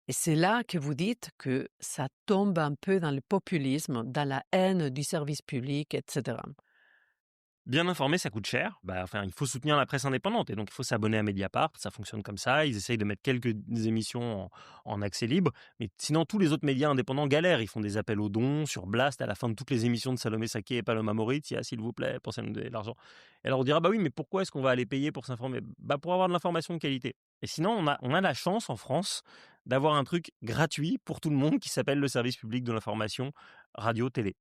[SPEAKER 1] Et c'est là que vous dites que ça tombe un peu dans le populisme, dans la haine du service public, etc.
[SPEAKER 4] Bien informé, ça coûte cher. Il faut soutenir la presse indépendante et donc il faut s'abonner à Mediapart. Ça fonctionne comme ça. Ils essayent de mettre quelques émissions en accès libre. Mais sinon, tous les autres médias indépendants galèrent. Ils font des appels aux dons sur Blast à la fin de toutes les émissions de Salomé Saké et Paloma Moritz. Il y a, s'il vous plaît, pensez à nous donner de l'argent. Et alors on dira, bah oui, mais pourquoi est-ce qu'on va aller payer pour s'informer? Bah pour avoir de l'information de qualité. Et sinon, on a la chance en France d'avoir un truc gratuit pour tout le monde qui s'appelle le service public de l'information radio-télé.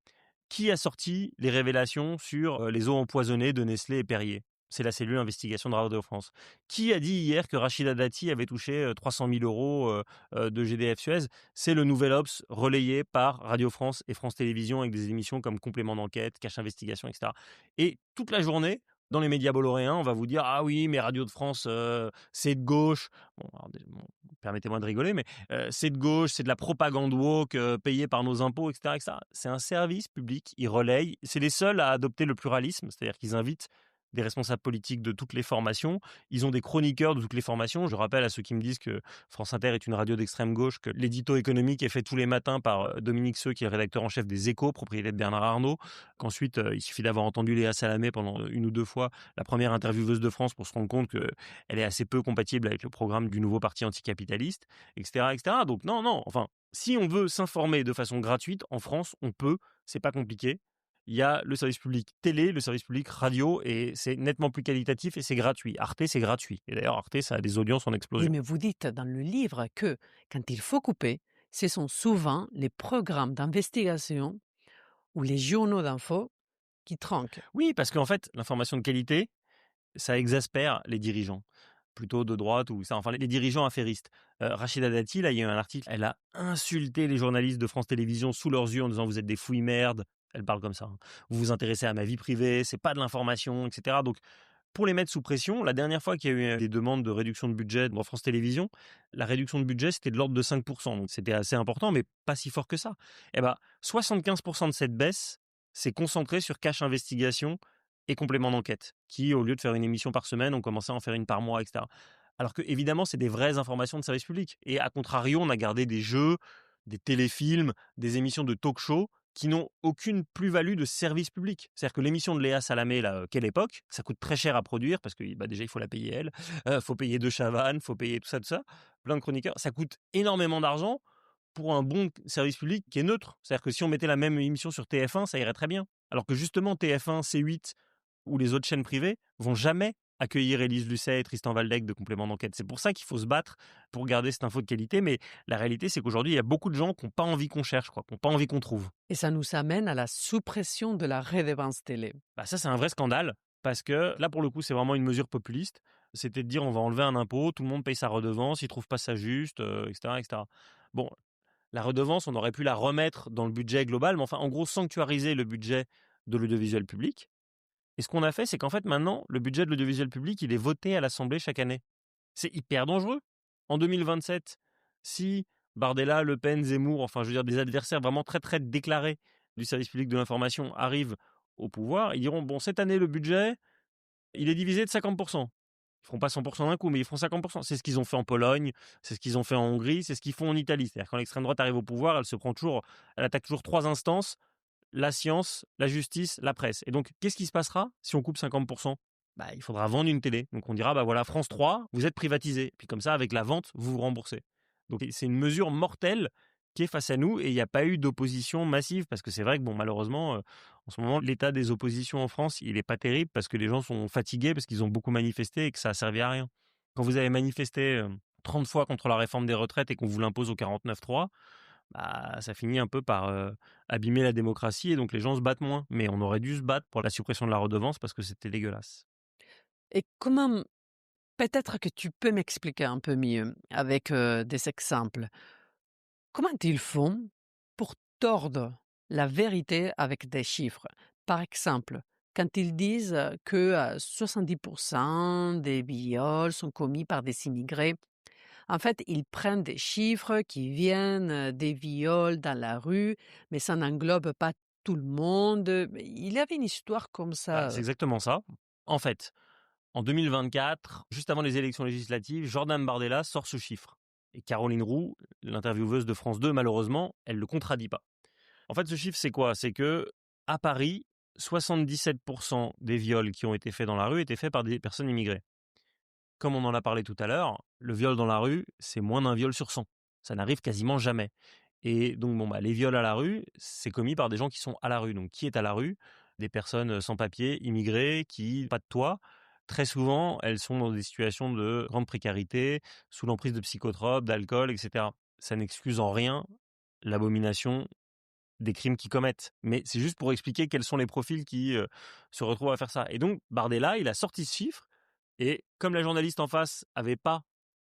[SPEAKER 4] Qui a sorti les révélations sur les eaux empoisonnées de Nestlé et Perrier? C'est la cellule investigation de Radio France. Qui a dit hier que Rachida Dati avait touché 300 000 euros de GDF Suez? C'est le Nouvel Obs relayé par Radio France et France Télévisions avec des émissions comme Complément d'enquête, Cache Investigation, etc. Et toute la journée, dans les médias bolloréens, on va vous dire « Ah oui, mais Radio de France, c'est de gauche. » Bon, permettez-moi de rigoler, mais c'est de gauche, c'est de la propagande woke payée par nos impôts, etc., etc. C'est un service public, ils relayent. C'est les seuls à adopter le pluralisme, c'est-à-dire qu'ils invitent des responsables politiques de toutes les formations. Ils ont des chroniqueurs de toutes les formations. Je rappelle à ceux qui me disent que France Inter est une radio d'extrême gauche, que l'édito économique est fait tous les matins par Dominique Seux, qui est le rédacteur en chef des Échos, propriétaire de Bernard Arnault. Qu'ensuite, il suffit d'avoir entendu Léa Salamé pendant 1 ou 2 fois, la première intervieweuse de France, pour se rendre compte qu'elle est assez peu compatible avec le programme du nouveau parti anticapitaliste, etc., etc. Donc non, enfin, si on veut s'informer de façon gratuite, en France, on peut, c'est pas compliqué. Il y a le service public télé, le service public radio, et c'est nettement plus qualitatif et c'est gratuit. Arte, c'est gratuit. Et d'ailleurs, Arte, ça a des audiences en
[SPEAKER 1] Oui,
[SPEAKER 4] explosion.
[SPEAKER 1] mais vous dites dans le livre que quand il faut couper, ce sont souvent les programmes d'investigation ou les journaux d'info qui tronquent.
[SPEAKER 4] Oui, parce qu'en fait, l'information de qualité, ça exaspère les dirigeants, plutôt de droite ou ça, enfin les dirigeants affairistes. Rachida Dati, là, il y a eu un article, elle a insulté les journalistes de France Télévisions sous leurs yeux en disant vous êtes des fouilles merdes. Elle parle comme ça. Hein. Vous vous intéressez à ma vie privée, c'est pas de l'information, etc. Donc pour les mettre sous pression, la dernière fois qu'il y a eu des demandes de réduction de budget dans France Télévisions, la réduction de budget, c'était de l'ordre de 5%. Donc c'était assez important, mais pas si fort que ça. Eh ben, 75% de cette baisse, c'est concentré sur Cache Investigation et Complément d'enquête, qui, au lieu de faire une émission par semaine, ont commencé à en faire une par mois, etc. Alors que, évidemment, c'est des vraies informations de service public. Et à contrario, on a gardé des jeux, des téléfilms, des émissions de talk-show qui n'ont aucune plus-value de service public. C'est-à-dire que l'émission de Léa Salamé, là, Quelle époque, ça coûte très cher à produire parce que déjà, il faut la payer elle, faut payer De Chavannes, faut payer tout ça, plein de chroniqueurs. Ça coûte énormément d'argent pour un bon service public qui est neutre. C'est-à-dire que si on mettait la même émission sur TF1, ça irait très bien. Alors que justement, TF1, C8 ou les autres chaînes privées vont jamais accueillir Élise Lucet et Tristan Valdec de Complément d'enquête. C'est pour ça qu'il faut se battre pour garder cette info de qualité. Mais la réalité, c'est qu'aujourd'hui, il y a beaucoup de gens qui n'ont pas envie qu'on cherche, qui n'ont pas envie qu'on trouve.
[SPEAKER 1] Et ça nous amène à la suppression de la redevance télé.
[SPEAKER 4] Ça, c'est un vrai scandale. Parce que là, pour le coup, c'est vraiment une mesure populiste. C'était de dire on va enlever un impôt, tout le monde paye sa redevance, ils ne trouvent pas ça juste, etc., etc. Bon, La redevance, on aurait pu la remettre dans le budget global, mais enfin, en gros, sanctuariser le budget de l'audiovisuel public. Et ce qu'on a fait, c'est qu'en fait, maintenant, le budget de l'audiovisuel public, il est voté à l'Assemblée chaque année. C'est hyper dangereux. En 2027, si Bardella, Le Pen, Zemmour, enfin, je veux dire, des adversaires vraiment très, très déclarés du service public de l'information arrivent au pouvoir, ils diront, bon, cette année, le budget, il est divisé de 50%. Ils feront pas 100% d'un coup, mais ils feront 50%. C'est ce qu'ils ont fait en Pologne, c'est ce qu'ils ont fait en Hongrie, c'est ce qu'ils font en Italie. C'est-à-dire quand l'extrême droite arrive au pouvoir, elle attaque toujours 3 instances: la science, la justice, la presse. Et donc, qu'est-ce qui se passera si on coupe 50%? Il faudra vendre une télé. Donc on dira, voilà, France 3, vous êtes privatisé. Puis comme ça, avec la vente, vous vous remboursez. Donc c'est une mesure mortelle qui est face à nous, et il n'y a pas eu d'opposition massive, parce que c'est vrai que malheureusement, en ce moment, l'état des oppositions en France, il n'est pas terrible, parce que les gens sont fatigués, parce qu'ils ont beaucoup manifesté et que ça a servi à rien. Quand vous avez manifesté 30 fois contre la réforme des retraites et qu'on vous l'impose au 49.3, ça finit un peu par abîmer la démocratie, et donc les gens se battent moins. Mais on aurait dû se battre pour la suppression de la redevance, parce que c'était dégueulasse.
[SPEAKER 1] Et comment, peut-être que tu peux m'expliquer un peu mieux avec des exemples, comment ils font pour tordre la vérité avec des chiffres? Par exemple, quand ils disent que 70% des viols sont commis par des immigrés, en fait, ils prennent des chiffres qui viennent des viols dans la rue, mais ça n'englobe pas tout le monde. Il y avait une histoire comme ça.
[SPEAKER 4] C'est exactement ça. En fait, en 2024, juste avant les élections législatives, Jordan Bardella sort ce chiffre. Et Caroline Roux, l'intervieweuse de France 2, malheureusement, elle ne le contradit pas. En fait, ce chiffre, c'est quoi? C'est que à Paris, 77% des viols qui ont été faits dans la rue étaient faits par des personnes immigrées. Comme on en a parlé tout à l'heure, le viol dans la rue, c'est moins d'un viol sur 100. Ça n'arrive quasiment jamais. Et donc, les viols à la rue, c'est commis par des gens qui sont à la rue. Donc, qui est à la rue? Des personnes sans papier, immigrées, qui n'ont pas de toit. Très souvent, elles sont dans des situations de grande précarité, sous l'emprise de psychotropes, d'alcool, etc. Ça n'excuse en rien l'abomination des crimes qu'ils commettent. Mais c'est juste pour expliquer quels sont les profils qui se retrouvent à faire ça. Et donc, Bardella, il a sorti ce chiffre, et comme la journaliste en face avait pas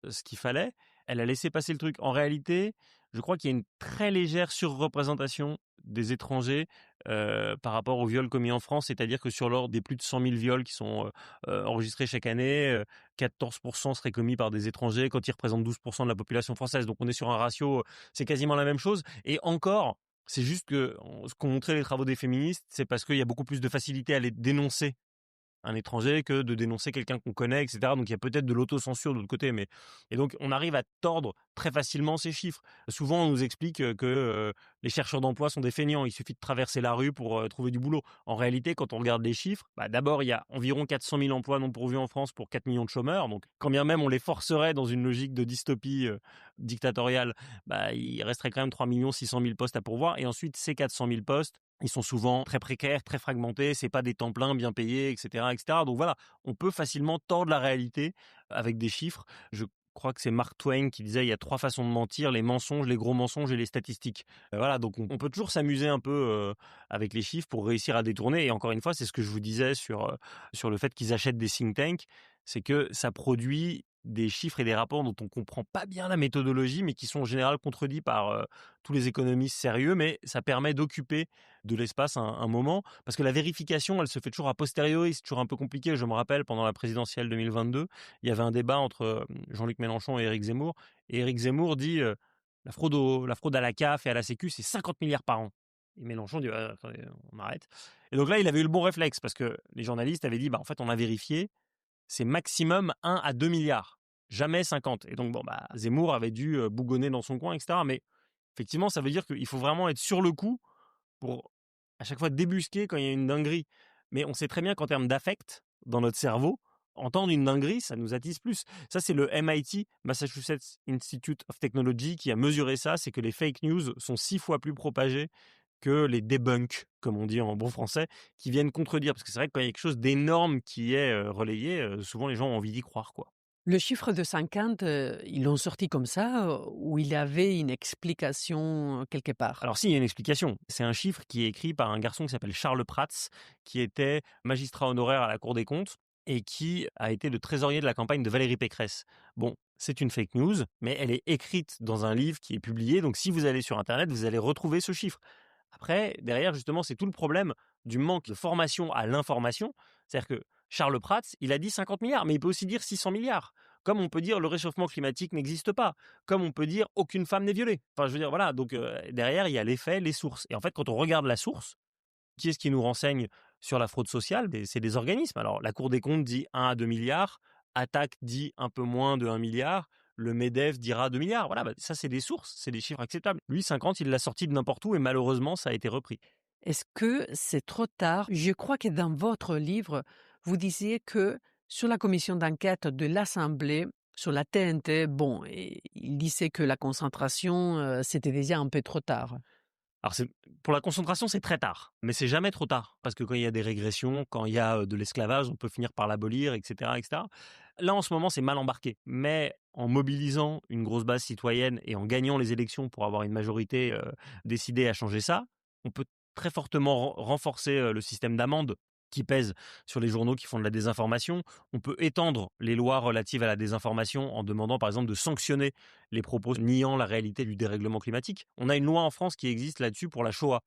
[SPEAKER 4] ce qu'il fallait, elle a laissé passer le truc. En réalité, je crois qu'il y a une très légère surreprésentation des étrangers par rapport aux viols commis en France. C'est-à-dire que sur l'ordre des plus de 100 000 viols qui sont enregistrés chaque année, 14% seraient commis par des étrangers, quand ils représentent 12% de la population française. Donc on est sur un ratio, c'est quasiment la même chose. Et encore, c'est juste que ce qu'ont montré les travaux des féministes, c'est parce qu'il y a beaucoup plus de facilité à les dénoncer, un étranger, que de dénoncer quelqu'un qu'on connaît, etc. Donc il y a peut-être de l'autocensure de l'autre côté, mais et donc on arrive à tordre très facilement ces chiffres. Souvent on nous explique que les chercheurs d'emploi sont des feignants, il suffit de traverser la rue pour trouver du boulot. En réalité, quand on regarde les chiffres, d'abord il y a environ 400 000 emplois non pourvus en France pour 4 millions de chômeurs, donc quand bien même on les forcerait dans une logique de dystopie dictatoriale, il resterait quand même 3 600 000 postes à pourvoir, et ensuite ces 400 000 postes, ils sont souvent très précaires, très fragmentés, c'est pas des temps pleins bien payés, etc., etc. Donc voilà, on peut facilement tordre la réalité avec des chiffres. Je crois que c'est Mark Twain qui disait: il y a 3 façons de mentir: les mensonges, les gros mensonges et les statistiques. Voilà, donc on peut toujours s'amuser un peu avec les chiffres pour réussir à détourner. Et encore une fois, c'est ce que je vous disais sur le fait qu'ils achètent des think tanks, c'est que ça produit des chiffres et des rapports dont on comprend pas bien la méthodologie, mais qui sont en général contredits par tous les économistes sérieux, mais ça permet d'occuper de l'espace un moment, parce que la vérification, elle se fait toujours a posteriori, c'est toujours un peu compliqué. Je me rappelle, pendant la présidentielle 2022, il y avait un débat entre Jean-Luc Mélenchon et Éric Zemmour, et Éric Zemmour dit la fraude à la CAF et à la Sécu, c'est 50 milliards par an. Et Mélenchon dit attendez, on arrête. Et donc là, il avait eu le bon réflexe, parce que les journalistes avaient dit en fait, on a vérifié, c'est maximum 1 à 2 milliards, jamais 50. Et donc Zemmour avait dû bougonner dans son coin, etc. Mais effectivement, ça veut dire qu'il faut vraiment être sur le coup pour à chaque fois débusquer quand il y a une dinguerie. Mais on sait très bien qu'en termes d'affect, dans notre cerveau, entendre une dinguerie, ça nous attise plus. Ça, c'est le MIT, Massachusetts Institute of Technology, qui a mesuré ça. C'est que les fake news sont 6 fois plus propagées que les debunks, comme on dit en bon français, qui viennent contredire. Parce que c'est vrai que quand il y a quelque chose d'énorme qui est relayé, souvent les gens ont envie d'y croire, quoi.
[SPEAKER 1] Le chiffre de 50, ils l'ont sorti comme ça, ou il y avait une explication quelque part?
[SPEAKER 4] Alors si, il y a une explication. C'est un chiffre qui est écrit par un garçon qui s'appelle Charles Prats, qui était magistrat honoraire à la Cour des comptes. et qui a été le trésorier de la campagne de Valérie Pécresse. Bon, c'est une fake news, mais elle est écrite dans un livre qui est publié, donc si vous allez sur Internet, vous allez retrouver ce chiffre. Après, derrière, justement, c'est tout le problème du manque de formation à l'information. C'est-à-dire que Charles Prats, il a dit 50 milliards, mais il peut aussi dire 600 milliards. Comme on peut dire le réchauffement climatique n'existe pas. Comme on peut dire aucune femme n'est violée. Enfin, je veux dire, voilà. Donc, derrière, il y a les faits, les sources. Et en fait, quand on regarde la source, qui est-ce qui nous renseigne sur la fraude sociale? C'est des organismes. Alors, la Cour des comptes dit 1 à 2 milliards. Attaque dit un peu moins de 1 milliard. Le MEDEF dira 2 milliards. Voilà, ça, c'est des sources, c'est des chiffres acceptables. Lui, 50, il l'a sorti de n'importe où et malheureusement, ça a été repris.
[SPEAKER 1] Est-ce que c'est trop tard? Je crois que dans votre livre, vous disiez que sur la commission d'enquête de l'Assemblée, sur la TNT, bon, et il disait que la concentration, c'était déjà un peu trop tard.
[SPEAKER 4] Alors, pour la concentration, c'est très tard, mais c'est jamais trop tard, parce que quand il y a des régressions, quand il y a de l'esclavage, on peut finir par l'abolir, etc., etc. Là, en ce moment, c'est mal embarqué, mais en mobilisant une grosse base citoyenne et en gagnant les élections pour avoir une majorité décidée à changer ça, on peut très fortement renforcer le système d'amende qui pèse sur les journaux qui font de la désinformation. On peut étendre les lois relatives à la désinformation en demandant par exemple de sanctionner les propos niant la réalité du dérèglement climatique. On a une loi en France qui existe là-dessus pour la Shoah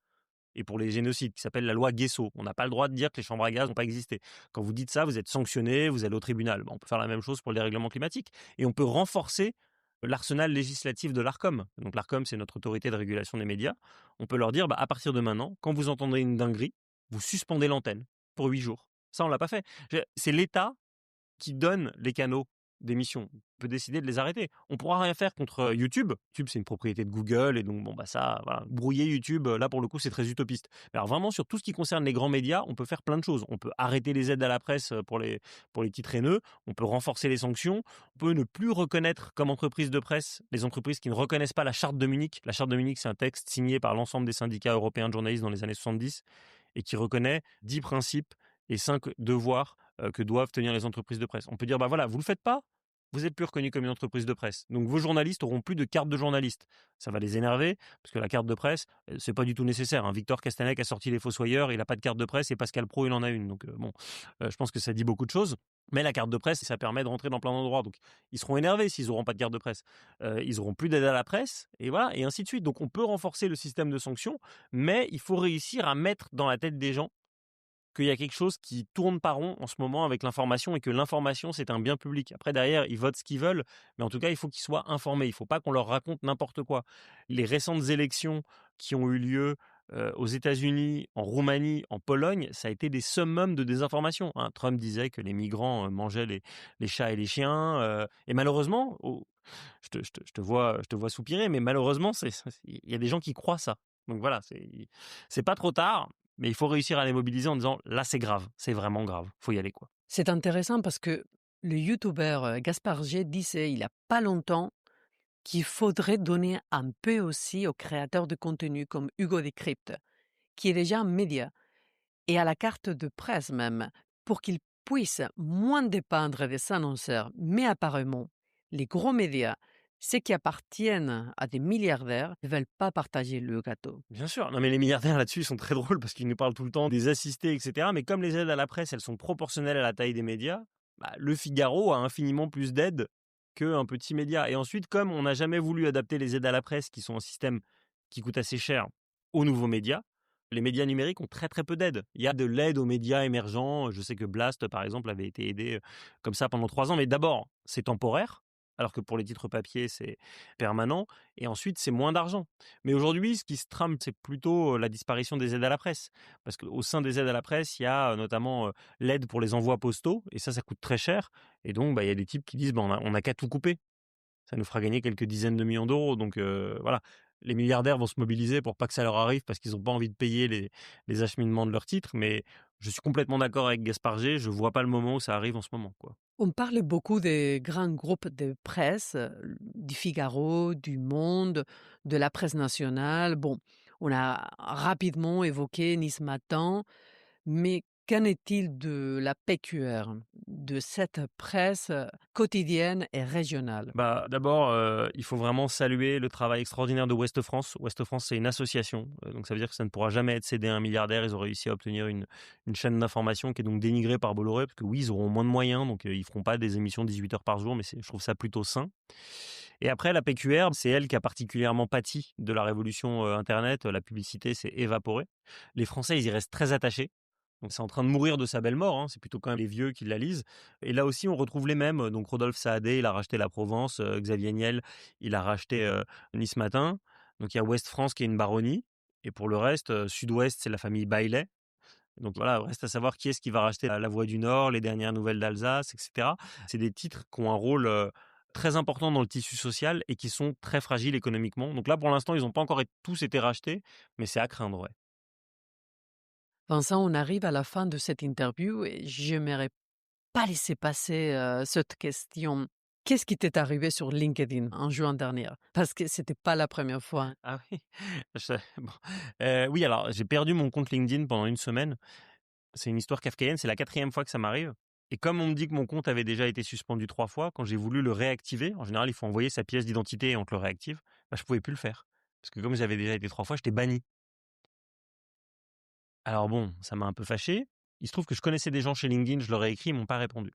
[SPEAKER 4] et pour les génocides, qui s'appelle la loi Guesso. On n'a pas le droit de dire que les chambres à gaz n'ont pas existé. Quand vous dites ça, vous êtes sanctionné, vous allez au tribunal. On peut faire la même chose pour le dérèglement climatique. Et on peut renforcer l'arsenal législatif de l'Arcom. Donc l'Arcom, c'est notre autorité de régulation des médias. On peut leur dire, à partir de maintenant, quand vous entendez une dinguerie, vous suspendez l'antenne pour 8 jours. Ça, on l'a pas fait. C'est l'État qui donne les canaux d'émission. On peut décider de les arrêter. On pourra rien faire contre YouTube. YouTube, c'est une propriété de Google et donc ça, voilà. Brouiller YouTube, là pour le coup, c'est très utopiste. Mais alors vraiment sur tout ce qui concerne les grands médias, on peut faire plein de choses. On peut arrêter les aides à la presse pour les titres haineux. On peut renforcer les sanctions. On peut ne plus reconnaître comme entreprise de presse les entreprises qui ne reconnaissent pas la charte de Munich. La charte de Munich, c'est un texte signé par l'ensemble des syndicats européens de journalistes dans les années 70 et qui reconnaît 10 principes et 5 devoirs que doivent tenir les entreprises de presse. On peut dire, voilà, vous le faites pas, vous n'êtes plus reconnu comme une entreprise de presse. Donc vos journalistes auront plus de carte de journaliste. Ça va les énerver, parce que la carte de presse, c'est pas du tout nécessaire. Victor Castanet a sorti Les Fossoyeurs, il n'a pas de carte de presse, et Pascal Praud, il en a une. Donc je pense que ça dit beaucoup de choses. Mais la carte de presse, ça permet de rentrer dans plein d'endroits. Donc ils seront énervés s'ils n'auront pas de carte de presse. Ils auront plus d'aide à la presse, et voilà, et ainsi de suite. Donc on peut renforcer le système de sanctions, mais il faut réussir à mettre dans la tête des gens qu'il y a quelque chose qui tourne pas rond en ce moment avec l'information et que l'information, c'est un bien public. Après, derrière, ils votent ce qu'ils veulent, mais en tout cas, il faut qu'ils soient informés. Il ne faut pas qu'on leur raconte n'importe quoi. Les récentes élections qui ont eu lieu aux États-Unis, en Roumanie, en Pologne, ça a été des summums de désinformation. Trump disait que les migrants mangeaient les chats et les chiens. Et malheureusement, je te vois soupirer, mais malheureusement, il y a des gens qui croient ça. Donc voilà, c'est pas trop tard. Mais il faut réussir à les mobiliser en disant là c'est grave, c'est vraiment grave, faut y aller quoi.
[SPEAKER 1] C'est intéressant parce que le youtubeur Gaspard G disait il n'y a pas longtemps qu'il faudrait donner un peu aussi aux créateurs de contenu comme Hugo Décrypte, qui est déjà un média, et à la carte de presse même, pour qu'ils puissent moins dépendre des annonceurs. Mais apparemment, les gros médias, ceux qui appartiennent à des milliardaires, ne veulent pas partager le gâteau.
[SPEAKER 4] Bien sûr, non mais les milliardaires là-dessus ils sont très drôles parce qu'ils nous parlent tout le temps des assistés, etc. Mais comme les aides à la presse, elles sont proportionnelles à la taille des médias, Le Figaro a infiniment plus d'aides qu'un petit média. Et ensuite, comme on n'a jamais voulu adapter les aides à la presse, qui sont un système qui coûte assez cher, aux nouveaux médias, les médias numériques ont très très peu d'aides. Il y a de l'aide aux médias émergents. Je sais que Blast, par exemple, avait été aidé comme ça pendant 3 ans. Mais d'abord, c'est temporaire, alors que pour les titres papier, c'est permanent. Et ensuite, c'est moins d'argent. Mais aujourd'hui, ce qui se trame, c'est plutôt la disparition des aides à la presse. Parce qu'au sein des aides à la presse, il y a notamment l'aide pour les envois postaux. Et ça coûte très cher. Et donc, il y a des types qui disent on n'a qu'à tout couper. Ça nous fera gagner quelques dizaines de millions d'euros. Donc voilà, les milliardaires vont se mobiliser pour pas que ça leur arrive parce qu'ils n'ont pas envie de payer les acheminements de leurs titres. Mais je suis complètement d'accord avec Gaspard G. Je vois pas le moment où ça arrive en ce moment, quoi.
[SPEAKER 1] On parle beaucoup des grands groupes de presse, du Figaro, du Monde, de la presse nationale. Bon, on a rapidement évoqué Nice Matin, mais Qu'en est-il de la PQR, de cette presse quotidienne et régionale?
[SPEAKER 4] Bah, d'abord, il faut vraiment saluer le travail extraordinaire de Ouest France. Ouest France, c'est une association, donc ça veut dire que ça ne pourra jamais être cédé à un milliardaire. Ils ont réussi à obtenir une chaîne d'information qui est donc dénigrée par Bolloré, parce que oui, ils auront moins de moyens, donc ils feront pas des émissions 18 heures par jour, mais je trouve ça plutôt sain. Et après, la PQR, c'est elle qui a particulièrement pâti de la révolution internet. La publicité s'est évaporée. Les Français, ils y restent très attachés. Donc c'est en train de mourir de sa belle mort, hein. C'est plutôt quand même les vieux qui la lisent. Et là aussi, on retrouve les mêmes. Donc Rodolphe Saadé, il a racheté la Provence. Xavier Niel, il a racheté Nice Matin. Donc il y a Ouest France qui est une baronnie. Et pour le reste, Sud-Ouest, c'est la famille Baillet. Donc voilà, reste à savoir qui est-ce qui va racheter la Voix du Nord, les dernières nouvelles d'Alsace, etc. C'est des titres qui ont un rôle très important dans le tissu social et qui sont très fragiles économiquement. Donc là, pour l'instant, ils n'ont pas encore tous été rachetés, mais c'est à craindre, ouais.
[SPEAKER 1] Vincent, on arrive à la fin de cette interview et j'aimerais pas laisser passer cette question. Qu'est-ce qui t'est arrivé sur LinkedIn en juin dernier? Parce que c'était pas la première fois.
[SPEAKER 4] Ah oui, bon. Oui, alors j'ai perdu mon compte LinkedIn pendant une semaine. C'est une histoire kafkaïenne, c'est la 4e fois que ça m'arrive. Et comme on me dit que mon compte avait déjà été suspendu 3 fois, quand j'ai voulu le réactiver, en général, il faut envoyer sa pièce d'identité et on te le réactive, bah, je pouvais plus le faire. Parce que comme j'avais déjà été 3 fois, j'étais banni. Alors bon, ça m'a un peu fâché. Il se trouve que je connaissais des gens chez LinkedIn, je leur ai écrit, ils m'ont pas répondu.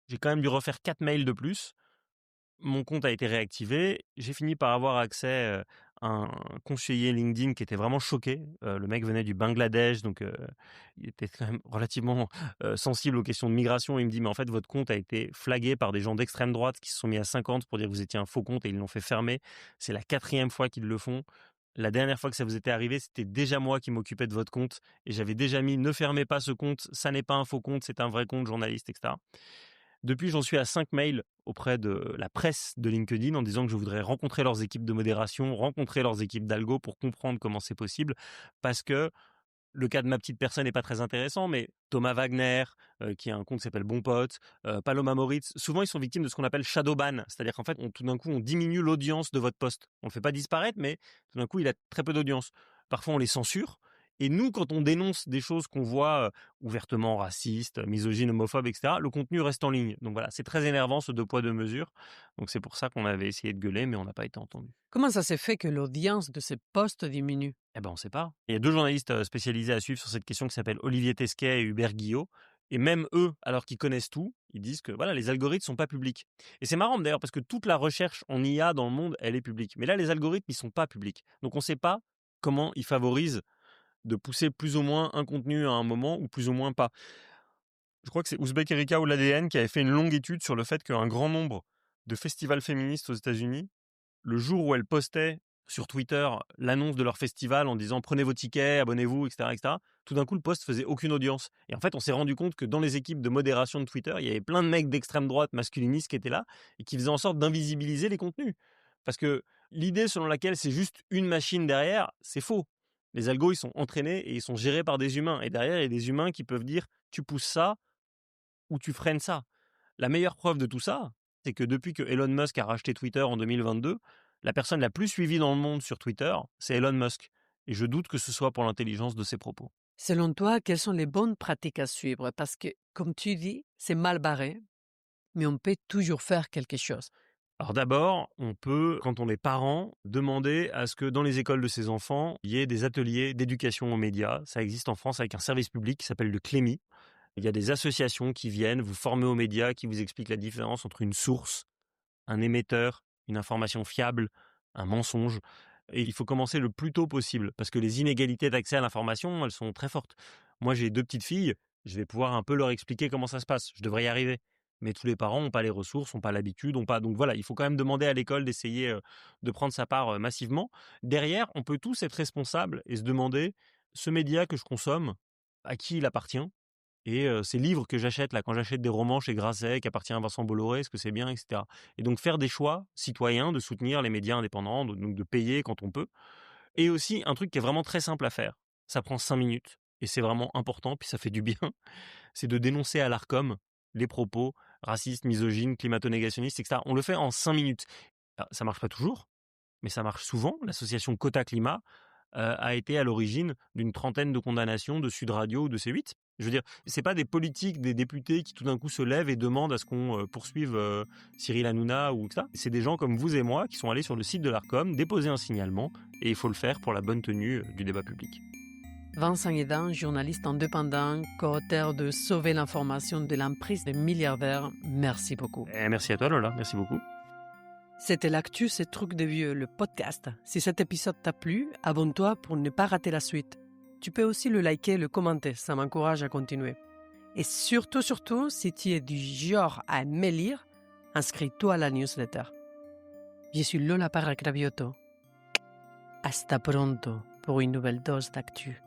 [SPEAKER 4] J'ai quand même dû refaire 4 mails de plus. Mon compte a été réactivé. J'ai fini par avoir accès à un conseiller LinkedIn qui était vraiment choqué. Le mec venait du Bangladesh, donc il était quand même relativement sensible aux questions de migration. Il me dit, mais en fait, votre compte a été flagué par des gens d'extrême droite qui se sont mis à 50 pour dire que vous étiez un faux compte et ils l'ont fait fermer. C'est la 4e fois qu'ils le font. La dernière fois que ça vous était arrivé, c'était déjà moi qui m'occupais de votre compte et j'avais déjà mis ne fermez pas ce compte, ça n'est pas un faux compte, c'est un vrai compte journaliste, etc. Depuis, j'en suis à 5 mails auprès de la presse de LinkedIn en disant que je voudrais rencontrer leurs équipes de modération, rencontrer leurs équipes d'algo pour comprendre comment c'est possible. Parce que le cas de ma petite personne n'est pas très intéressant, mais Thomas Wagner, qui a un compte qui s'appelle Bon Pote, Paloma Moritz, souvent ils sont victimes de ce qu'on appelle shadow ban, c'est-à-dire qu'en fait, tout d'un coup, on diminue l'audience de votre post. On ne le fait pas disparaître, mais tout d'un coup, il a très peu d'audience. Parfois, on les censure. Et nous, quand on dénonce des choses qu'on voit ouvertement racistes, misogynes, homophobes, etc., le contenu reste en ligne. Donc voilà, c'est très énervant ce 2 poids 2 mesures. Donc c'est pour ça qu'on avait essayé de gueuler, mais on n'a pas été entendu.
[SPEAKER 1] Comment ça s'est fait que l'audience de ces postes diminue?
[SPEAKER 4] Eh ben, on ne sait pas. Il y a 2 journalistes spécialisés à suivre sur cette question qui s'appellent Olivier Tesquet et Hubert Guillot. Et même eux, alors qu'ils connaissent tout, ils disent que voilà, les algorithmes sont pas publics. Et c'est marrant d'ailleurs parce que toute la recherche en IA dans le monde, elle est publique. Mais là, les algorithmes, ils sont pas publics. Donc on ne sait pas comment ils favorisent de pousser plus ou moins un contenu à un moment ou plus ou moins pas. Je crois que c'est Ouzbek Erika ou l'ADN qui avait fait une longue étude sur le fait qu'un grand nombre de festivals féministes aux États-Unis, le jour où elles postaient sur Twitter l'annonce de leur festival en disant prenez vos tickets, abonnez-vous, etc., etc., tout d'un coup le post faisait aucune audience. Et en fait, on s'est rendu compte que dans les équipes de modération de Twitter, il y avait plein de mecs d'extrême droite masculinistes qui étaient là et qui faisaient en sorte d'invisibiliser les contenus. Parce que l'idée selon laquelle c'est juste une machine derrière, c'est faux. Les algos, ils sont entraînés et ils sont gérés par des humains. Et derrière, il y a des humains qui peuvent dire tu pousses ça ou tu freines ça. La meilleure preuve de tout ça, c'est que depuis que Elon Musk a racheté Twitter en 2022, la personne la plus suivie dans le monde sur Twitter, c'est Elon Musk. Et je doute que ce soit pour l'intelligence de ses propos.
[SPEAKER 1] Selon toi, quelles sont les bonnes pratiques à suivre? Parce que, comme tu dis, c'est mal barré, mais on peut toujours faire quelque chose.
[SPEAKER 4] Alors d'abord, on peut, quand on est parent, demander à ce que dans les écoles de ses enfants, il y ait des ateliers d'éducation aux médias. Ça existe en France avec un service public qui s'appelle le CLEMI. Il y a des associations qui viennent vous former aux médias, qui vous expliquent la différence entre une source, un émetteur, une information fiable, un mensonge. Et il faut commencer le plus tôt possible parce que les inégalités d'accès à l'information, elles sont très fortes. Moi, j'ai 2 petites filles, je vais pouvoir un peu leur expliquer comment ça se passe. Je devrais y arriver. Mais tous les parents n'ont pas les ressources, n'ont pas l'habitude, n'ont pas. Donc voilà, il faut quand même demander à l'école d'essayer de prendre sa part massivement. Derrière, on peut tous être responsables et se demander ce média que je consomme, à qui il appartient? Et ces livres que j'achète là, quand j'achète des romans chez Grasset qui appartient à Vincent Bolloré, est-ce que c'est bien, etc. Et donc faire des choix citoyens, de soutenir les médias indépendants, donc de payer quand on peut. Et aussi un truc qui est vraiment très simple à faire. Ça prend 5 minutes et c'est vraiment important, puis ça fait du bien. C'est de dénoncer à l'Arcom les propos racistes, misogynes, climato-négationnistes, etc. On le fait en 5 minutes. Alors, ça marche pas toujours, mais ça marche souvent. L'association Quota Climat a été à l'origine d'une 30aine de condamnations de Sud Radio ou de C8. Je veux dire, c'est pas des politiques, des députés qui tout d'un coup se lèvent et demandent à ce qu'on poursuive Cyril Hanouna ou ça. C'est des gens comme vous et moi qui sont allés sur le site de l'Arcom, déposer un signalement, et il faut le faire pour la bonne tenue du débat public.
[SPEAKER 1] Vincent Hédin, journaliste indépendant, co-auteur de Sauver l'information de l'emprise des milliardaires, merci beaucoup.
[SPEAKER 4] Et merci à toi Lola, merci beaucoup.
[SPEAKER 1] C'était l'actu, ces trucs de vieux, le podcast. Si cet épisode t'a plu, abonne-toi pour ne pas rater la suite. Tu peux aussi le liker, le commenter, ça m'encourage à continuer. Et surtout, si tu es du genre à aimer lire, inscris-toi à la newsletter. Je suis Lola Parra Cravioto. Hasta pronto pour une nouvelle dose d'actu.